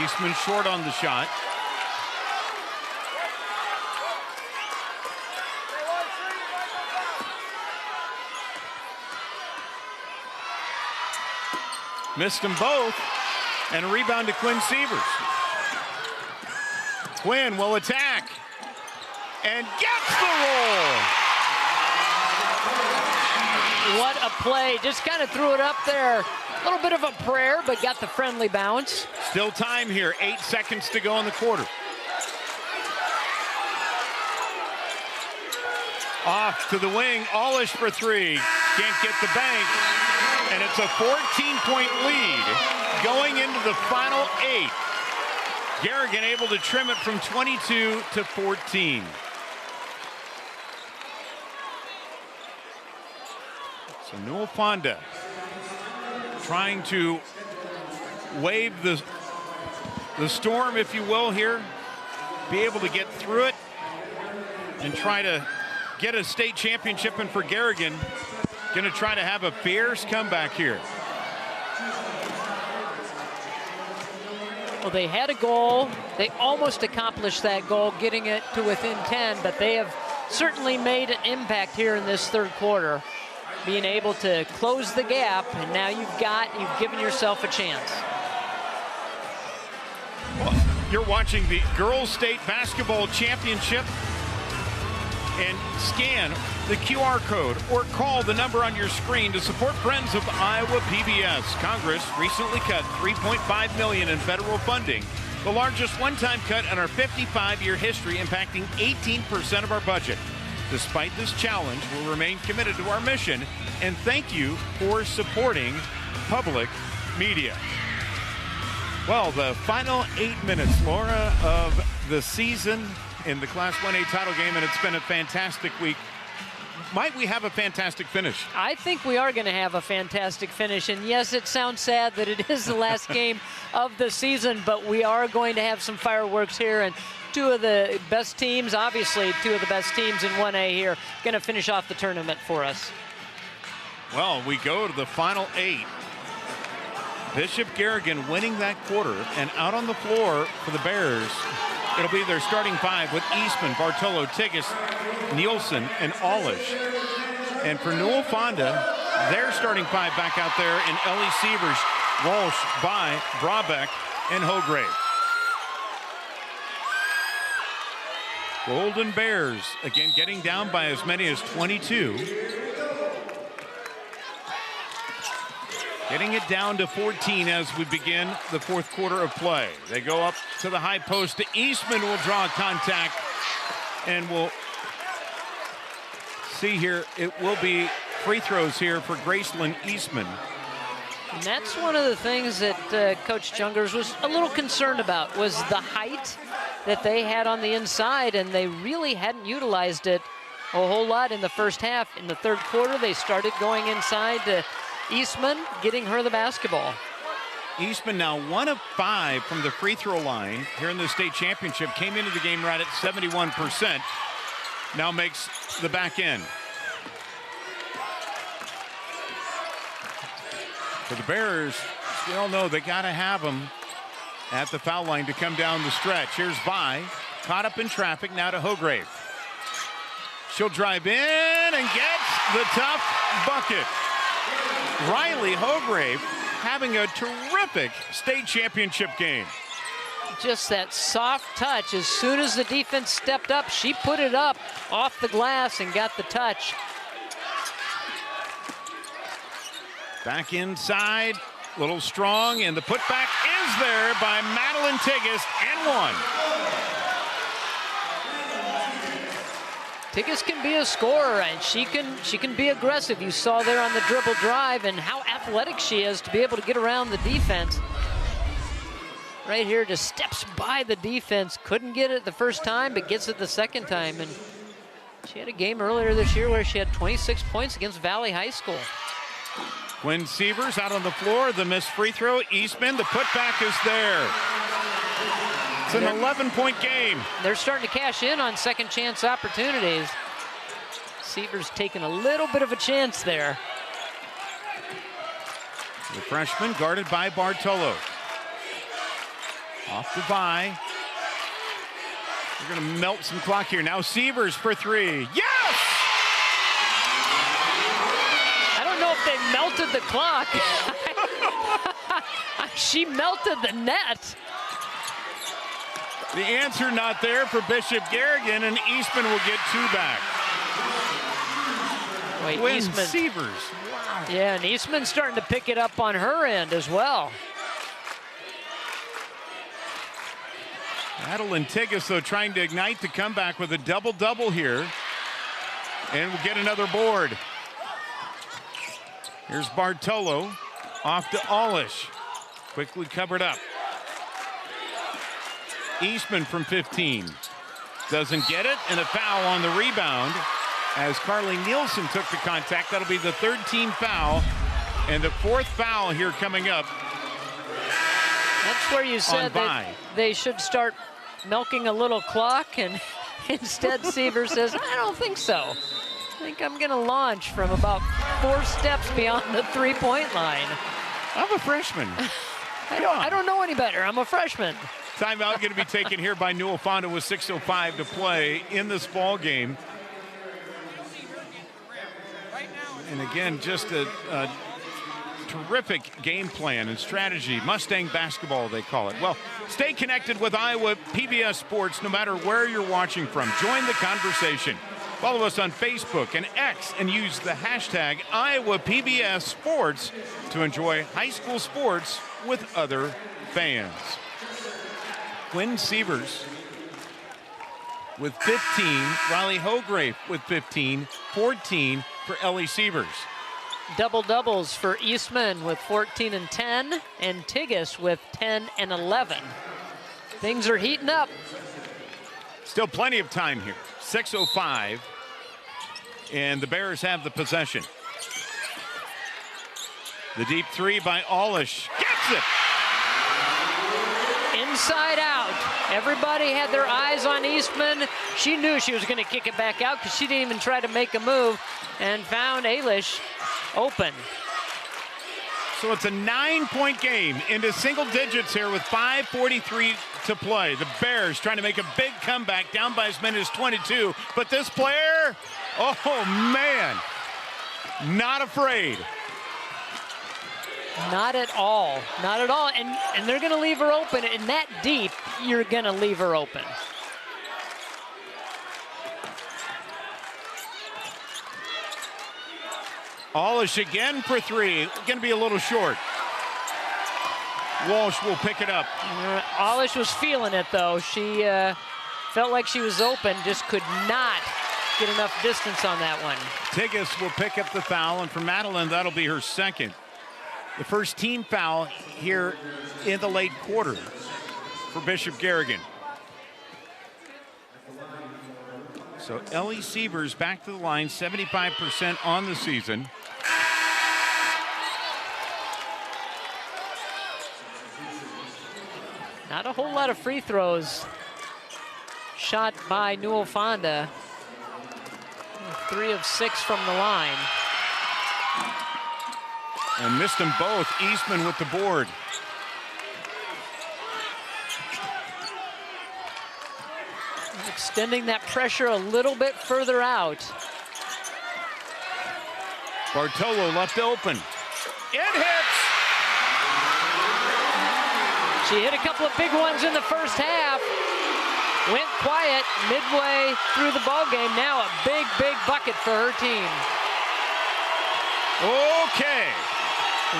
Eastman short on the shot. Missed them both. And a rebound to Quinn Sievers. Quinn will attack. And gets the roll. What a play. Just kind of threw it up there. A little bit of a prayer, but got the friendly bounce. Still time here. 8 seconds to go in the quarter. Off to the wing. Allish for three. Can't get the bank. And it's a 14-point lead going into the final 8. Garrigan able to trim it from 22 to 14. So Newell-Fonda trying to wave the storm, if you will, here. Be able to get through it and try to get a state championship. And for Garrigan, going to try to have a fierce comeback here. Well, they had a goal. They almost accomplished that goal, getting it to within 10, but they have certainly made an impact here in this third quarter, being able to close the gap, and now you've given yourself a chance. Well, you're watching the Girls State Basketball Championship, and scan the QR code or call the number on your screen to support Friends of Iowa PBS. Congress recently cut $3.5 million in federal funding, the largest one-time cut in our 55-year history, impacting 18% of our budget. Despite this challenge, we'll remain committed to our mission, and thank you for supporting public media. Well, the final 8 minutes, Laura, of the season in the Class 1A title game, and it's been a fantastic week. Might we have a fantastic finish? I think we are going to have a fantastic finish, and yes, it sounds sad that it is the last game of the season, but we are going to have some fireworks here, and two of the best teams, obviously two of the best teams in 1A here, going to finish off the tournament for us. Well, we go to the final 8. Bishop Garrigan winning that quarter, and out on the floor for the Bears, it'll be their starting 5 with Eastman, Bartolo, Tigas, Nielsen, and Allish. And for Newell-Fonda, their starting 5 back out there in Ellie Sievers, Walsh, By, Brabeck, and Hograve. Golden Bears, again, getting down by as many as 22. Getting it down to 14 as we begin the fourth quarter of play. They go up to the high post to Eastman, will draw contact, and we'll see here, it will be free throws here for Gracelyn Eastman. And that's one of the things that Coach Jungers was a little concerned about, was the height that they had on the inside, and they really hadn't utilized it a whole lot in the first half. In the third quarter, they started going inside to Eastman, getting her the basketball. Eastman now 1 of 5 from the free throw line here in the state championship. Came into the game right at 71%. Now makes the back end. For the Bears, we all know they got to have them at the foul line to come down the stretch. Here's Vi, caught up in traffic, now to Hograve. She'll drive in and gets the tough bucket. Riley Hograve having a terrific state championship game. Just that soft touch. As soon as the defense stepped up, she put it up off the glass and got the touch. Back inside, a little strong, and the putback is there by Madeline Tigas, and one. Tigas can be a scorer, and she can be aggressive. You saw there on the dribble drive and how athletic she is to be able to get around the defense. Right here, just steps by the defense. Couldn't get it the first time, but gets it the second time. And she had a game earlier this year where she had 26 points against Valley High School. Quinn Sievers out on the floor, the missed free throw. Eastman, the putback is there. It's an 11-point game. They're starting to cash in on second chance opportunities. Sievers taking a little bit of a chance there. The freshman guarded by Bartolo. Off the Vi. We're going to melt some clock here. Now Sievers for three. Yes! I don't know if they melted the clock. she melted the net. The answer not there for Bishop Garrigan, and Eastman will get 2 back. Wait, Win Eastman. Sievers. Wow. Yeah, and Eastman's starting to pick it up on her end as well. Madeline Tigas, though, trying to ignite the comeback with a double-double here. And we'll get another board. Here's Bartolo off to Alish. Quickly covered up. Eastman from 15. Doesn't get it, and a foul on the rebound as Carly Nielsen took the contact. That'll be the 3rd team foul, and the 4th foul here coming up. That's where you said that they should start milking a little clock, and instead Seaver says, I don't think so. I think I'm going to launch from about 4 steps beyond the 3-point line. I'm a freshman. I don't know any better. I'm a freshman. Timeout going to be taken here by Newell-Fonda with 6:05 to play in this ball game. And again, just a terrific game plan and strategy. Mustang basketball, they call it. Well, stay connected with Iowa PBS Sports no matter where you're watching from. Join the conversation. Follow us on Facebook and X and use the hashtag Iowa PBS Sports to enjoy high school sports with other fans. Quinn Sievers with 15. Riley Hograve with 15. 14 for Ellie Sievers. Double doubles for Eastman with 14 and 10, and Tigas with 10 and 11. Things are heating up. Still plenty of time here. 6:05, and the Bears have the possession. The deep 3 by Alish. Gets it! Inside out. Everybody had their eyes on Eastman. She knew she was going to kick it back out because she didn't even try to make a move, and found Alish open. So it's a 9-point game into single digits here with 5:43 to play. The Bears trying to make a big comeback, down by as many as 22. But this player, oh man, not afraid. Not at all. Not at all. And they're going to leave her open. And that deep, you're going to leave her open. Alish again for 3. Going to be a little short. Walsh will pick it up. Alish was feeling it, though. She felt like she was open, just could not get enough distance on that one. Tigas will pick up the foul, and for Madeline, that'll be her 2nd. The 1st team foul here in the late quarter for Bishop Garrigan. So Ellie Sievers back to the line, 75% on the season. Not a whole lot of free throws shot by Newell-Fonda. 3 of 6 from the line. And missed them both. Eastman with the board. Extending that pressure a little bit further out. Bartolo left open. It hits! She hit a couple of big ones in the first half. Went quiet midway through the ball game. Now a big, big bucket for her team. Okay.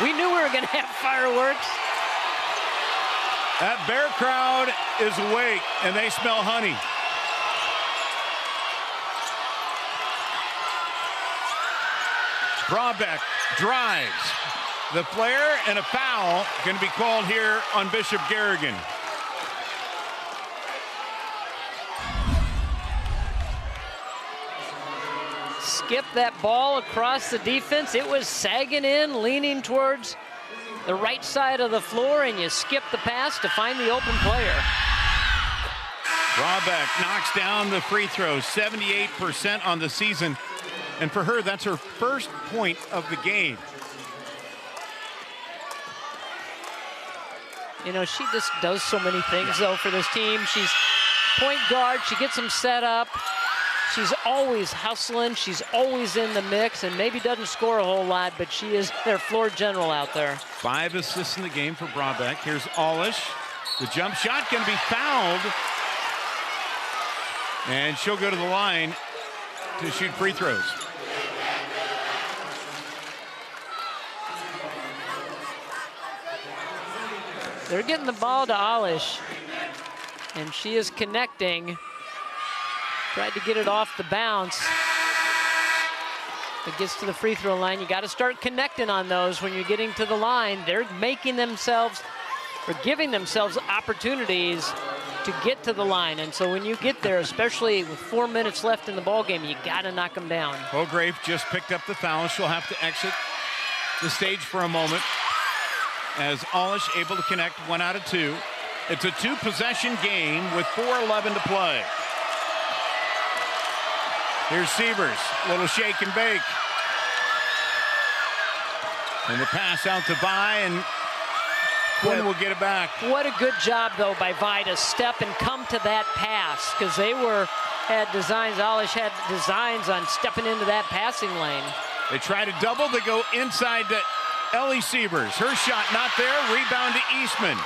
We knew we were going to have fireworks. That Bear crowd is awake, and they smell honey. Brabeck drives. The flare and a foul going to be called here on Bishop Garrigan. Skipped that ball across the defense. It was sagging in, leaning towards the right side of the floor, and you skip the pass to find the open player. Brabeck knocks down the free throw, 78% on the season. And for her, that's her 1st point of the game. You know, she just does so many things, though, for this team. She's point guard. She gets them set up. She's always hustling. She's always in the mix, and maybe doesn't score a whole lot, but she is their floor general out there. 5 assists in the game for Brabeck. Here's Alish. The jump shot going to be fouled. And she'll go to the line to shoot free throws. They're getting the ball to Alish, and she is connecting. Tried to get it off the bounce. It gets to the free throw line. You got to start connecting on those when you're getting to the line. They're making themselves, or giving themselves opportunities to get to the line. And so when you get there, especially with 4 minutes left in the ball game, you got to knock them down. Beaugrave just picked up the foul. She'll have to exit the stage for a moment as Alish able to connect 1 out of 2. It's a 2-possession game with 4:11 to play. Here's Sievers, little shake and bake. And the pass out to Vi, and Quinn will get it back. What a good job, though, by Vi to step and come to that pass, because they had designs, Alish had designs on stepping into that passing lane. They try to double, they go inside to Ellie Sievers. Her shot not there, rebound to Eastman.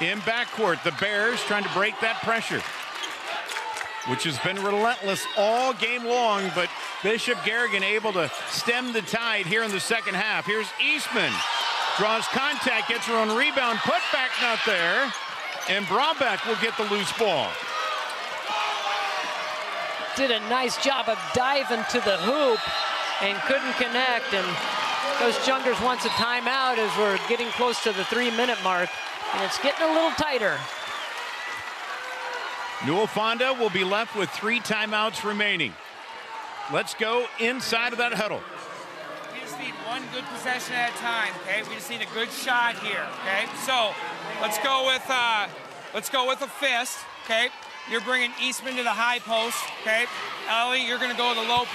In backcourt, the Bears trying to break that pressure, which has been relentless all game long, but Bishop Garrigan able to stem the tide here in the second half. Here's Eastman, draws contact, gets her own rebound, put back not there, and Brabeck will get the loose ball. Did a nice job of diving to the hoop and couldn't connect, and Coach Jungers wants a timeout as we're getting close to the 3-minute mark, and it's getting a little tighter. Newell-Fonda will be left with 3 timeouts remaining. Let's go inside of that huddle. We just need one good possession at a time, okay? We just need a good shot here, okay? So let's go with a fist, okay? You're bringing Eastman to the high post, okay? Ellie, you're going to go to the low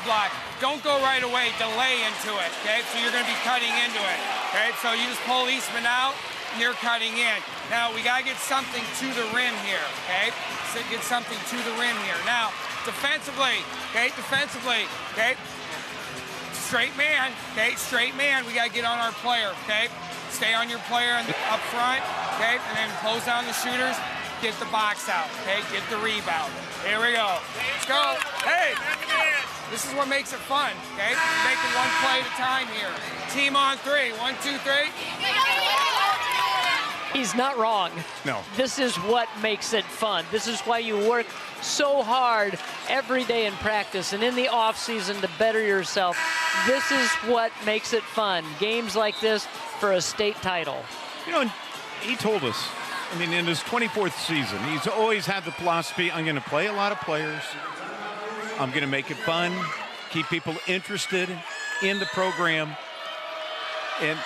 block. Don't go right away. Delay into it, okay? So you're going to be cutting into it, okay? So you just pull Eastman out, and you're cutting in. Now, we got to get something to the rim here, okay? So get something to the rim here. Now, defensively, okay? Straight man, okay? Straight man. We got to get on our player, okay? Stay on your player up front, okay? And then close down the shooters. Get the box out, okay? Get the rebound. Here we go. Let's go. Hey, this is what makes it fun, okay? We're making one play at a time here. Team on 3. 1, 2, 3. He's not wrong. No. This is what makes it fun. This is why you work so hard every day in practice and in the off season to better yourself. This is what makes it fun. Games like this for a state title. You know, he told us, I mean, in his 24th season, he's always had the philosophy, I'm going to play a lot of players. I'm going to make it fun, keep people interested in the program. And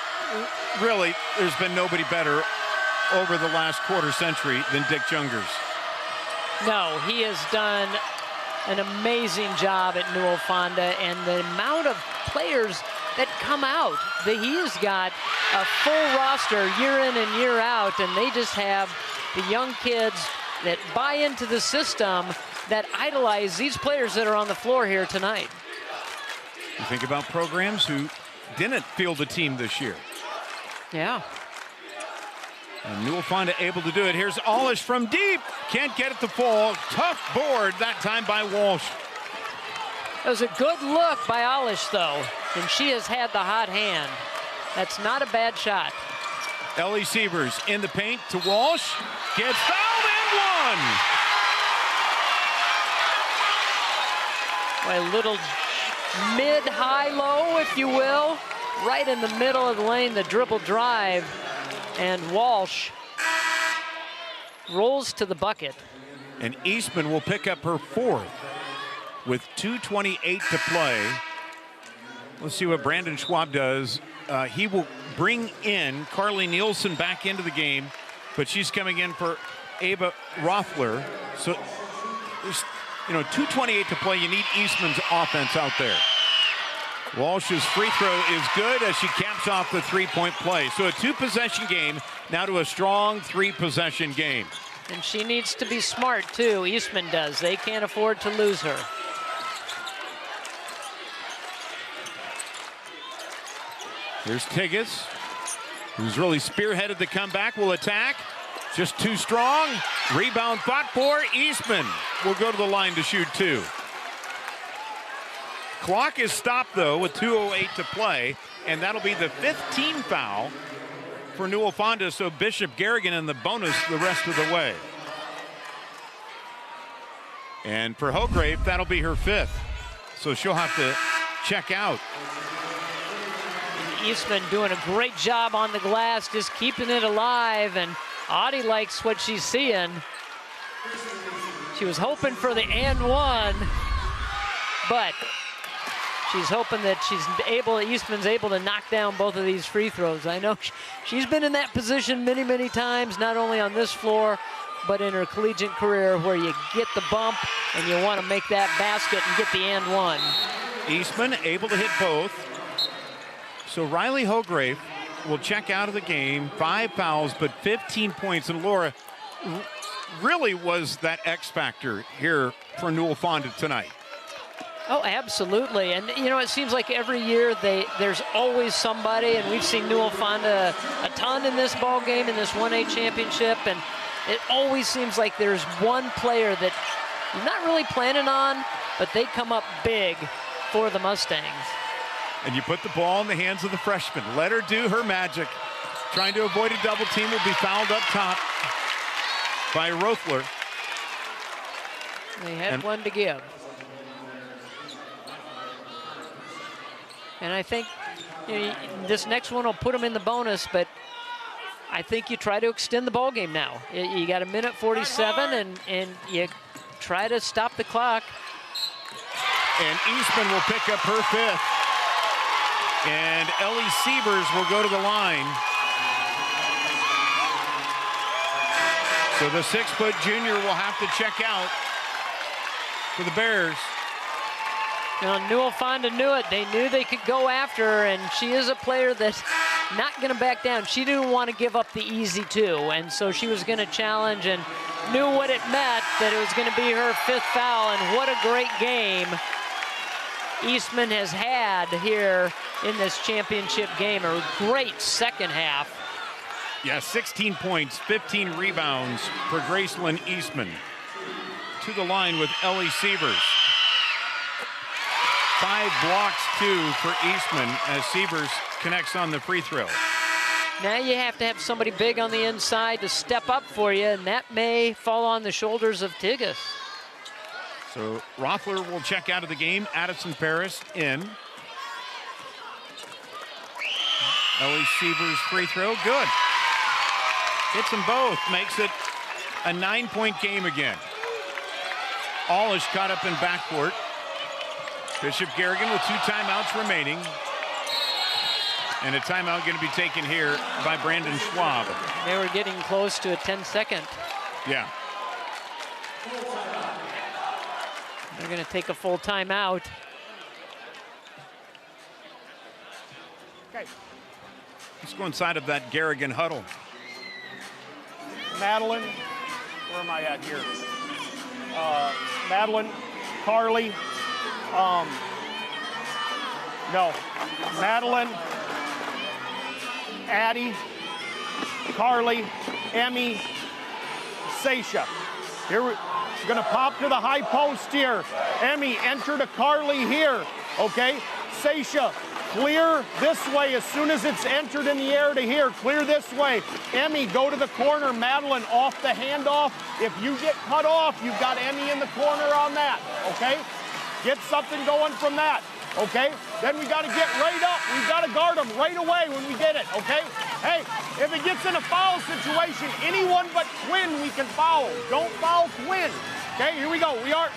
really, there's been nobody better over the last quarter century than Dick Jungers. No, he has done an amazing job at Newell-Fonda, and the amount of players that come out. He has got a full roster year in and year out, and they just have the young kids that buy into the system, that idolize these players that are on the floor here tonight. You think about programs who didn't field a team this year. Yeah. And Newell-Fonda able to do it. Here's Alish from deep. Can't get it to fall. Tough board that time by Walsh. That was a good look by Alish, though, and she has had the hot hand. That's not a bad shot. Ellie Sievers in the paint to Walsh. Gets fouled and one. A little mid-high-low, if you will, right in the middle of the lane, the dribble drive, and Walsh rolls to the bucket. And Eastman will pick up her 4th with 2:28 to play. Let's see what Brandon Schwab does. He will bring in Carly Nielsen back into the game, but she's coming in for Ava Rothler. So there's, 2:28 to play. You need Eastman's offense out there. Walsh's free throw is good as she caps off the 3-point play. So a 2-possession game now to a strong 3-possession game. And she needs to be smart, too. Eastman does. They can't afford to lose her. Here's Tigas, who's really spearheaded the comeback, will attack. Just too strong. Rebound fought for. Eastman will go to the line to shoot 2. Clock is stopped, though, with 2:08 to play, and that'll be the 5th team foul for Newell-Fonda, so Bishop Garrigan in the bonus the rest of the way. And for Hograve, that'll be her 5th, so she'll have to check out. Eastman doing a great job on the glass, just keeping it alive, and Audie likes what she's seeing. She was hoping for the and one, but she's hoping that Eastman's able to knock down both of these free throws. I know she's been in that position many, many times, not only on this floor, but in her collegiate career, where you get the bump and you want to make that basket and get the and one. Eastman able to hit both. So Riley Hograve will check out of the game. 5 fouls, but 15 points. And Laura really was that X factor here for Newell-Fonda tonight. Oh, absolutely. And, you know, it seems like every year there's always somebody, and we've seen Newell-Fonda a ton in this ball game, in this 1A championship, and it always seems like there's one player that you're not really planning on, but they come up big for the Mustangs. And you put the ball in the hands of the freshman. Let her do her magic. Trying to avoid a double team, will be fouled up top by Rothler. They had one to give. And I think this next one will put them in the bonus, but I think you try to extend the ball game now. You got 1:47, and you try to stop the clock. And Eastman will pick up her 5th. And Ellie Sievers will go to the line. So the 6-foot junior will have to check out for the Bears. Now, Newell-Fonda knew it. They knew they could go after her, and she is a player that's not going to back down. She didn't want to give up the easy 2, and so she was going to challenge and knew what it meant, that it was going to be her 5th foul, and what a great game Eastman has had here in this championship game. A great second half. Yeah, 16 points, 15 rebounds for Gracelyn Eastman. To the line with Ellie Sievers. 5 blocks, 2 for Eastman as Sievers connects on the free throw. Now you have to have somebody big on the inside to step up for you, and that may fall on the shoulders of Tigas. So Rothler will check out of the game. Addison Paris in. Ellie Sievers free throw, good. Hits them both, makes it a 9-point game again. Allish caught up in backcourt. Bishop Garrigan with 2 timeouts remaining. And a timeout going to be taken here by Brandon Schwab. They were getting close to a 10-second. Yeah. They're going to take a full timeout. Okay. Let's go inside of that Garrigan huddle. Madeline, where am I at here? Madeline, Carly, no, Madeline, Addie, Carly, Emmy, Sasha. Here we're gonna pop to the high post here. Emmy, enter to Carly here, okay? Sasha, clear this way as soon as it's entered in the air to here. Clear this way. Emmy, go to the corner. Madeline, off the handoff. If you get cut off, you've got Emmy in the corner on that, okay? Get something going from that, okay? Then we got to get right up. We've got to guard them right away when we get it, okay? Hey, if it gets in a foul situation, anyone but Quinn we can foul. Don't foul Quinn. Okay, here we go. We are.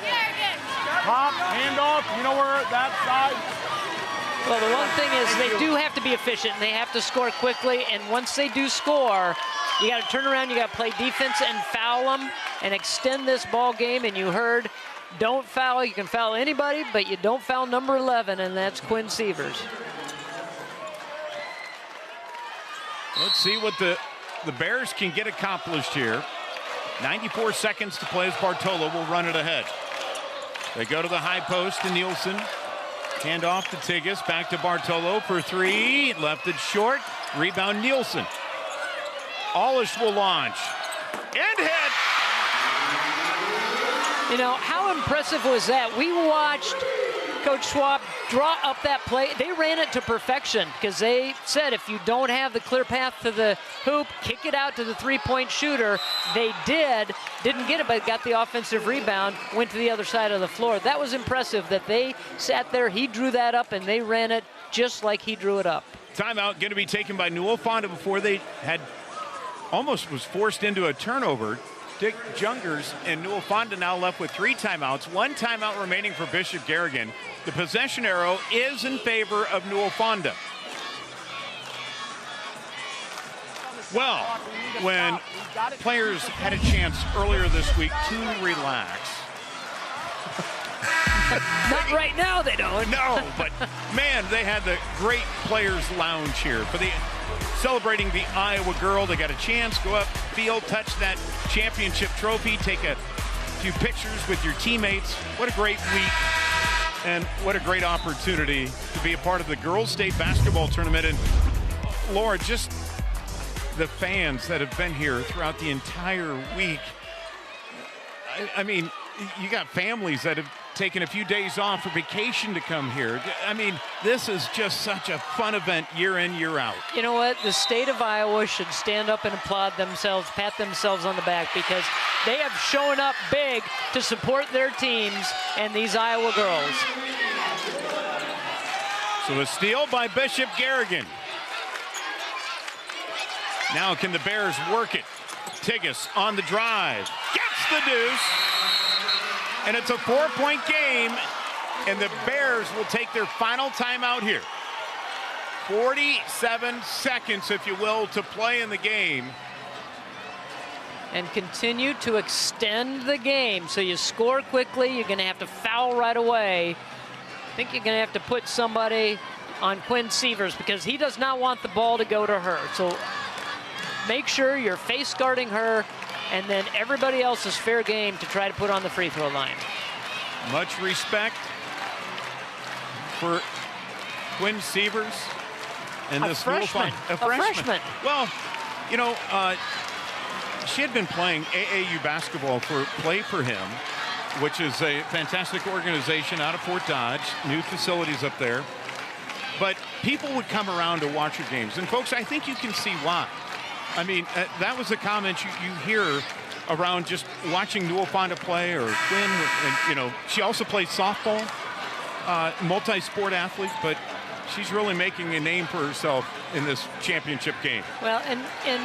Pop, handoff. You know where that side. Well, the one thing is they do have to be efficient, and they have to score quickly, and once they do score, you got to turn around, you got to play defense and foul them and extend this ball game. And you heard, don't foul. You can foul anybody, but you don't foul number 11, and that's Quinn Sievers. Let's see what the Bears can get accomplished here. 94 seconds to play as Bartolo will run it ahead. They go to the high post to Nielsen. Hand off to Tigges. Back to Bartolo for three. Left it short. Rebound Nielsen. Alish will launch. And hit. You know, how impressive was that? We watched Coach Schwab draw up that play. They ran it to perfection because they said if you don't have the clear path to the hoop, kick it out to the three-point shooter. They did. Didn't get it, but got the offensive rebound, went to the other side of the floor. That was impressive that they sat there, he drew that up, and they ran it just like he drew it up. Timeout going to be taken by Newell-Fonda before they had almost was forced into a turnover. Dick Jungers and Newell-Fonda now left with 3 timeouts. 1 timeout remaining for Bishop Garrigan. The possession arrow is in favor of Newell-Fonda. Well, when players had a chance earlier this week to relax. Not right now, they don't. No, but man, they had the great players lounge here for the celebrating the Iowa girl. They got a chance, go up field, touch that championship trophy, take a few pictures with your teammates. What a great week and what a great opportunity to be a part of the girls state basketball tournament. And Laura, just the fans that have been here throughout the entire week. I mean, you got families that have taken a few days off for vacation to come here. I mean, this is just such a fun event year in, year out. You know what? The state of Iowa should stand up and applaud themselves, pat themselves on the back, because they have shown up big to support their teams and these Iowa girls. So a steal by Bishop Garrigan. Now can the Bears work it? Tigges on the drive. Gets the deuce. And it's a 4-point game, and the Bears will take their final timeout here. 47 seconds, if you will, to play in the game. And continue to extend the game. So you score quickly, you're going to have to foul right away. I think you're going to have to put somebody on Quinn Sievers because he does not want the ball to go to her. So make sure you're face guarding her, and then everybody else is fair game to try to put on the free throw line. Much respect for Quinn Sievers and this freshman. A freshman. Well, you know, she had been playing AAU basketball for Play for Him, which is a fantastic organization out of Fort Dodge, new facilities up there. But people would come around to watch her games. And folks, I think you can see why. I mean, that was a comment you hear around just watching Newell-Fonda play, or Quinn, and you know, she also plays softball, multi-sport athlete, but she's really making a name for herself in this championship game. Well, and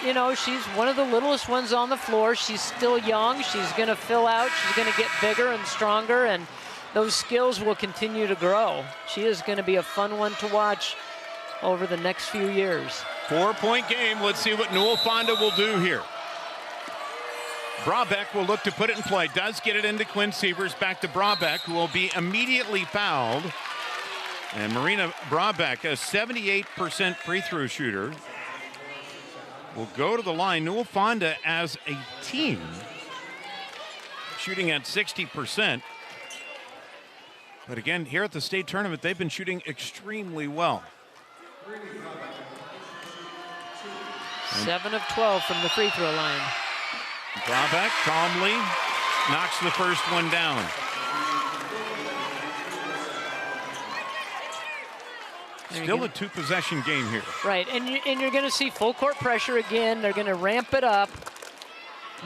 you know, she's one of the littlest ones on the floor. She's still young. She's going to fill out. She's going to get bigger and stronger, and those skills will continue to grow. She is going to be a fun one to watch over the next few years. 4-point game. Let's see what Newell-Fonda will do here. Brabeck will look to put it in play. Does get it into Quinn Sievers. Back to Brabeck, who will be immediately fouled. And Marina Brabeck, a 78% free throw shooter, will go to the line. Newell-Fonda as a team shooting at 60%. But again, here at the state tournament, they've been shooting extremely well. 7 of 12 from the free throw line. Brabeck calmly knocks the first one down. Still a 2-possession game here. Right, and you're going to see full court pressure again. They're going to ramp it up,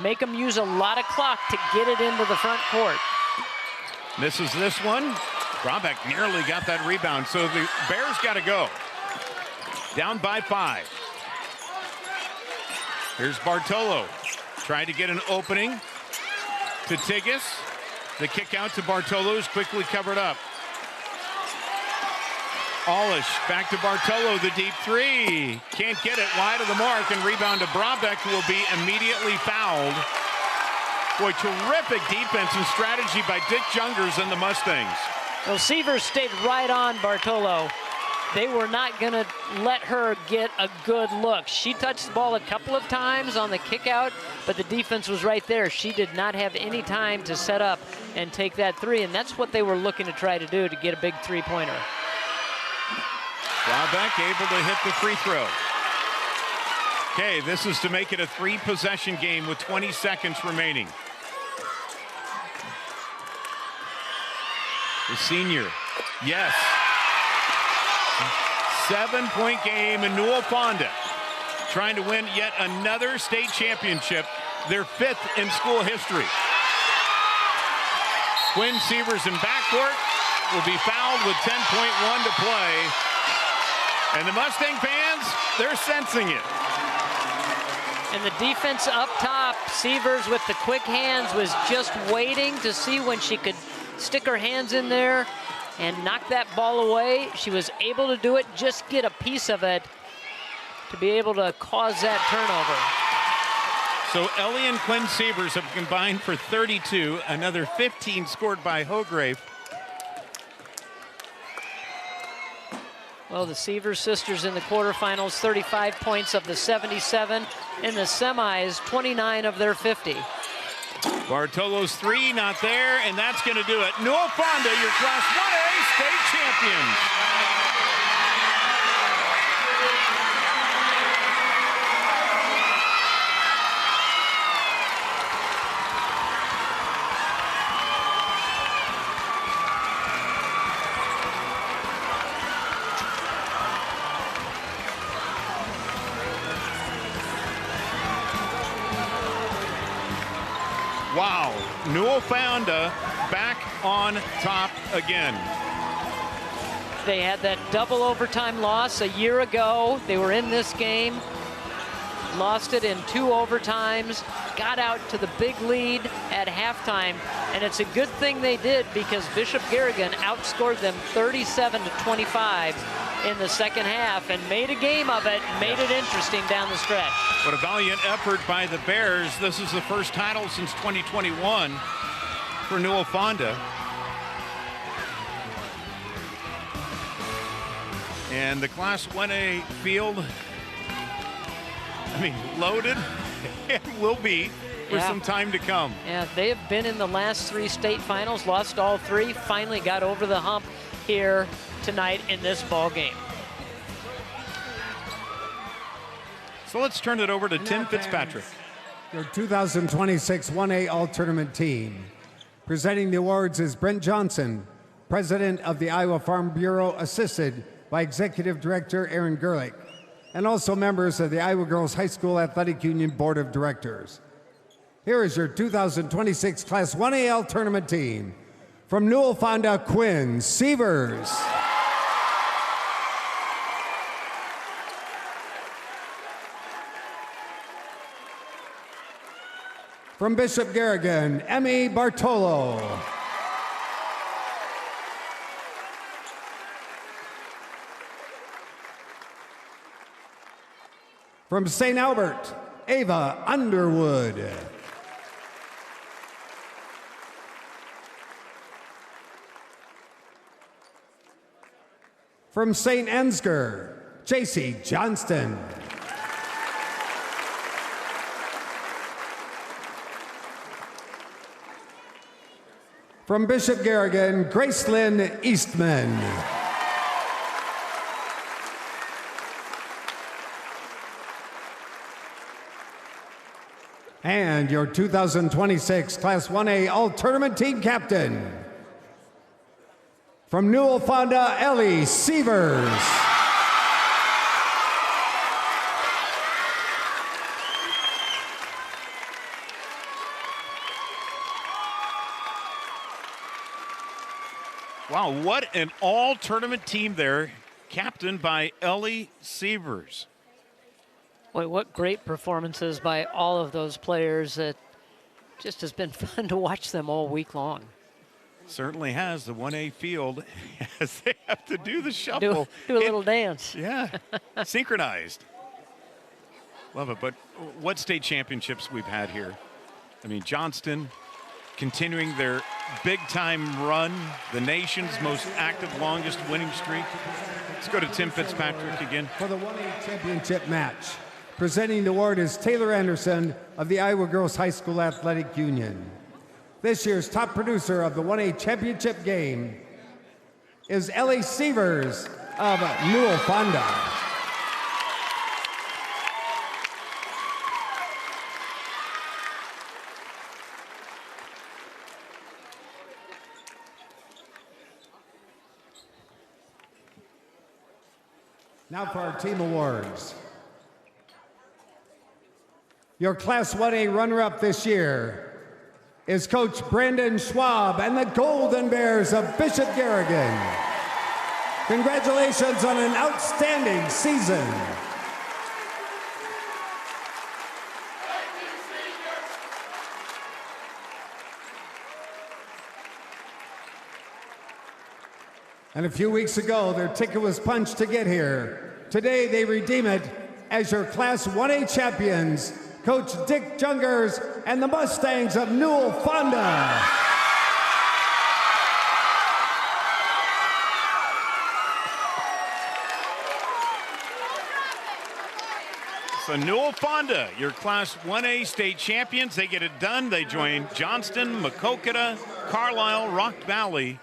make them use a lot of clock to get it into the front court. Misses this one. Brabeck nearly got that rebound, so the Bears got to go. Down by 5. Here's Bartolo. Tried to get an opening to Tigges. The kick out to Bartolo is quickly covered up. Alish back to Bartolo, the deep three. Can't get it wide of the mark, and rebound to Brabeck, who will be immediately fouled. Boy, terrific defense and strategy by Dick Jungers and the Mustangs. Well, Sievers stayed right on Bartolo. they were not going to let her get a good look. She touched the ball a couple of times on the kick out, but the defense was right there. She did not have any time to set up and take that three, and that's what they were looking to try to do, to get a big three-pointer. Drawback able to hit the free throw. Okay, this is to make it a 3-possession game with 20 seconds remaining. The senior, yes. 7-point game in Newell-Fonda, trying to win yet another state championship, their 5th in school history. Quinn Sievers in backcourt will be fouled with 10.1 to play. And the Mustang fans, they're sensing it. And the defense up top, Sievers with the quick hands was just waiting to see when she could stick her hands in there and knock that ball away. She was able to do it, just get a piece of it to be able to cause that turnover. So Ellie and Quinn Sievers have combined for 32, another 15 scored by Hograve. Well, the Sievers sisters in the quarterfinals, 35 points of the 77. In the semis, 29 of their 50. Bartolo's three, not there, and that's going to do it. Newell-Fonda, your Class 1A state champions. Wow, Newell-Fonda back on top again. They had that double overtime loss a year ago. They were in this game, lost it in 2 overtimes, got out to the big lead at halftime, and it's a good thing they did because Bishop Garrigan outscored them 37-25 in the second half and made a game of it, made it interesting down the stretch. What a valiant effort by the Bears. This is the first title since 2021 for Newell-Fonda. And the Class 1A field, I mean, loaded and will be for some time to come. Yeah, they have been in the last 3 state finals, lost all 3, finally got over the hump here tonight in this ball game. So let's turn it over to Tim Fitzpatrick. Your 2026 1A All-Tournament team. Presenting the awards is Brent Johnson, President of the Iowa Farm Bureau, assisted by Executive Director Aaron Gerlich, and also members of the Iowa Girls High School Athletic Union Board of Directors. Here is your 2026 Class 1A All-Tournament team. From Newell-Fonda, Quinn Sievers. From Bishop Garrigan, Emmy Bartolo. From St. Albert, Ava Underwood. From St. Ansgar, JC Johnston. From Bishop Garrigan, Gracelyn Eastman. And your 2026 Class 1A All-Tournament Team Captain, from Newell-Fonda, Ellie Sievers. Wow, what an all-tournament team there, captained by Ellie Sievers. Boy, what great performances by all of those players. It just has been fun to watch them all week long. Certainly has. The 1A field, as they have to do the shuffle. Do a little dance. Yeah, synchronized. Love it. But what state championships we've had here. I mean, Johnston, continuing their big-time run, the nation's most active, longest winning streak. Let's go to Tim Fitzpatrick again. For the 1A championship match, presenting the award is Taylor Anderson of the Iowa Girls High School Athletic Union. This year's top producer of the 1A championship game is Ellie Sievers of Newell-Fonda. Now for our team awards. Your Class 1A runner-up this year is Coach Brandon Schwab and the Golden Bears of Bishop Garrigan. Congratulations on an outstanding season. And a few weeks ago, their ticket was punched to get here. Today, they redeem it as your Class 1A champions, Coach Dick Jungers and the Mustangs of Newell-Fonda. So Newell-Fonda, your Class 1A state champions, they get it done. They join Johnston, Maquoketa, Carlisle, Rock Valley,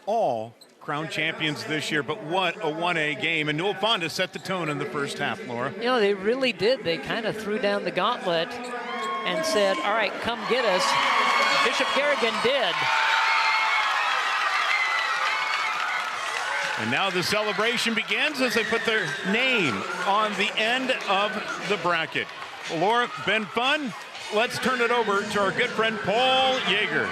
all crown champions this year. But what a 1A game. And Newell-Fonda set the tone in the first half, Laura. You know, they really did. They kind of threw down the gauntlet and said, all right, come get us. Bishop Garrigan did. And now the celebration begins as they put their name on the end of the bracket. Well, Laura, been fun. Let's turn it over to our good friend Paul Yeager.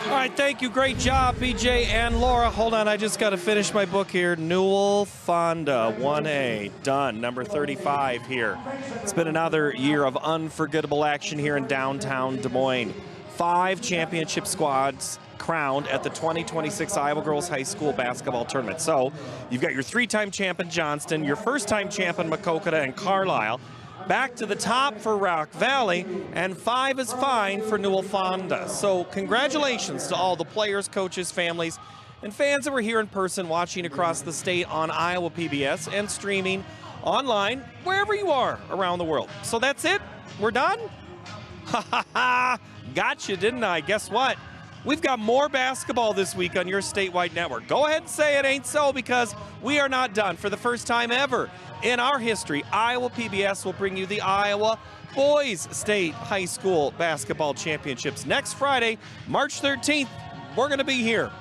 All right, thank you. Great job, BJ and Laura. Hold on, I just got to finish my book here. Newell-Fonda 1A, done, number 35 here. It's been another year of unforgettable action here in downtown Des Moines. 5 championship squads crowned at the 2026 Iowa Girls High School basketball tournament. So you've got your 3-time champion Johnston, your first-time champion Maquoketa and Carlisle, back to the top for Rock Valley, and 5 is fine for Newell-Fonda. So congratulations to all the players, coaches, families, and fans that were here in person watching across the state on Iowa PBS and streaming online wherever you are around the world. So that's it? We're done? Ha ha ha! Got you, didn't I? Guess what? We've got more basketball this week on your statewide network. Go ahead and say it ain't so, because we are not done. For the first time ever in our history, Iowa PBS will bring you the Iowa Boys State High School Basketball Championships next Friday, March 13th. We're going to be here.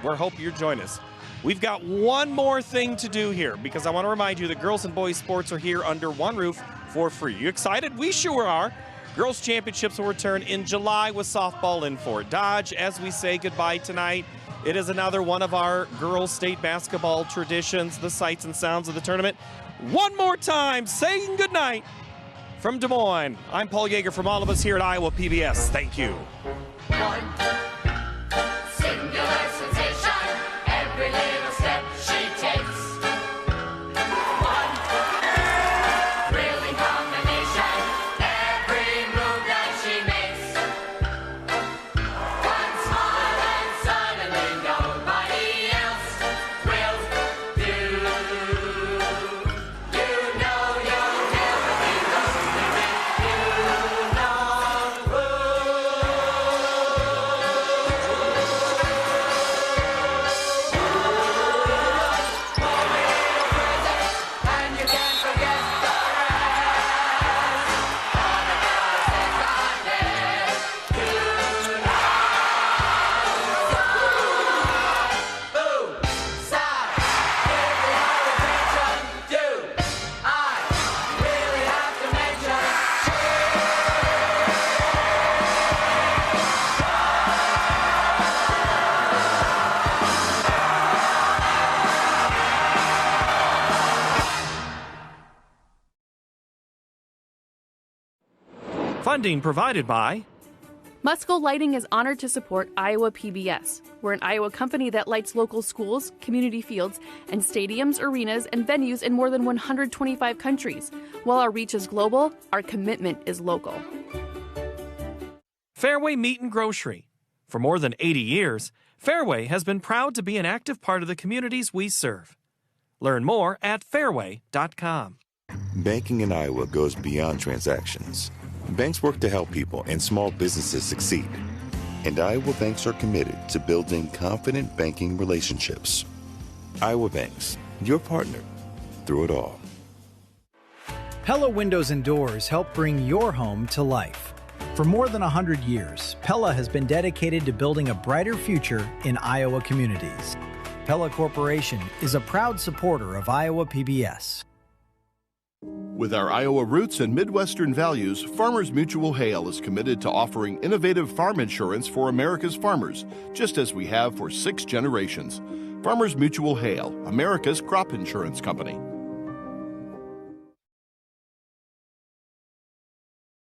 We hope you join us. We've got one more thing to do here, because I want to remind you that girls and boys sports are here under one roof for free. You excited? We sure are. Girls Championships will return in July with softball in Fort Dodge. As we say goodbye tonight, it is another one of our girls state basketball traditions, the sights and sounds of the tournament. One more time, saying goodnight from Des Moines. I'm Paul Yeager from all of us here at Iowa PBS. Thank you. One singular sensation, every little step she takes. One thrilling combination, every move that she makes. One smile and suddenly nobody else will do. You know you'll never be lonely with you know who. And you can't forget the rest. All the girls that got there tonight. Boom, side, every heart attention. Do I really have to mention? Funding provided by Musco Lighting is honored to support Iowa PBS. We're an Iowa company that lights local schools, community fields, and stadiums, arenas, and venues in more than 125 countries. While our reach is global, our commitment is local. Fairway Meat and Grocery. For more than 80 years, Fairway has been proud to be an active part of the communities we serve. Learn more at fairway.com. Banking in Iowa goes beyond transactions. Banks work to help people and small businesses succeed. And Iowa banks are committed to building confident banking relationships. Iowa Banks, your partner through it all. Pella Windows and Doors help bring your home to life. For more than 100 years, Pella has been dedicated to building a brighter future in Iowa communities. Pella Corporation is a proud supporter of Iowa PBS. With our Iowa roots and Midwestern values, Farmers Mutual Hail is committed to offering innovative farm insurance for America's farmers, just as we have for 6 generations. Farmers Mutual Hail, America's crop insurance company.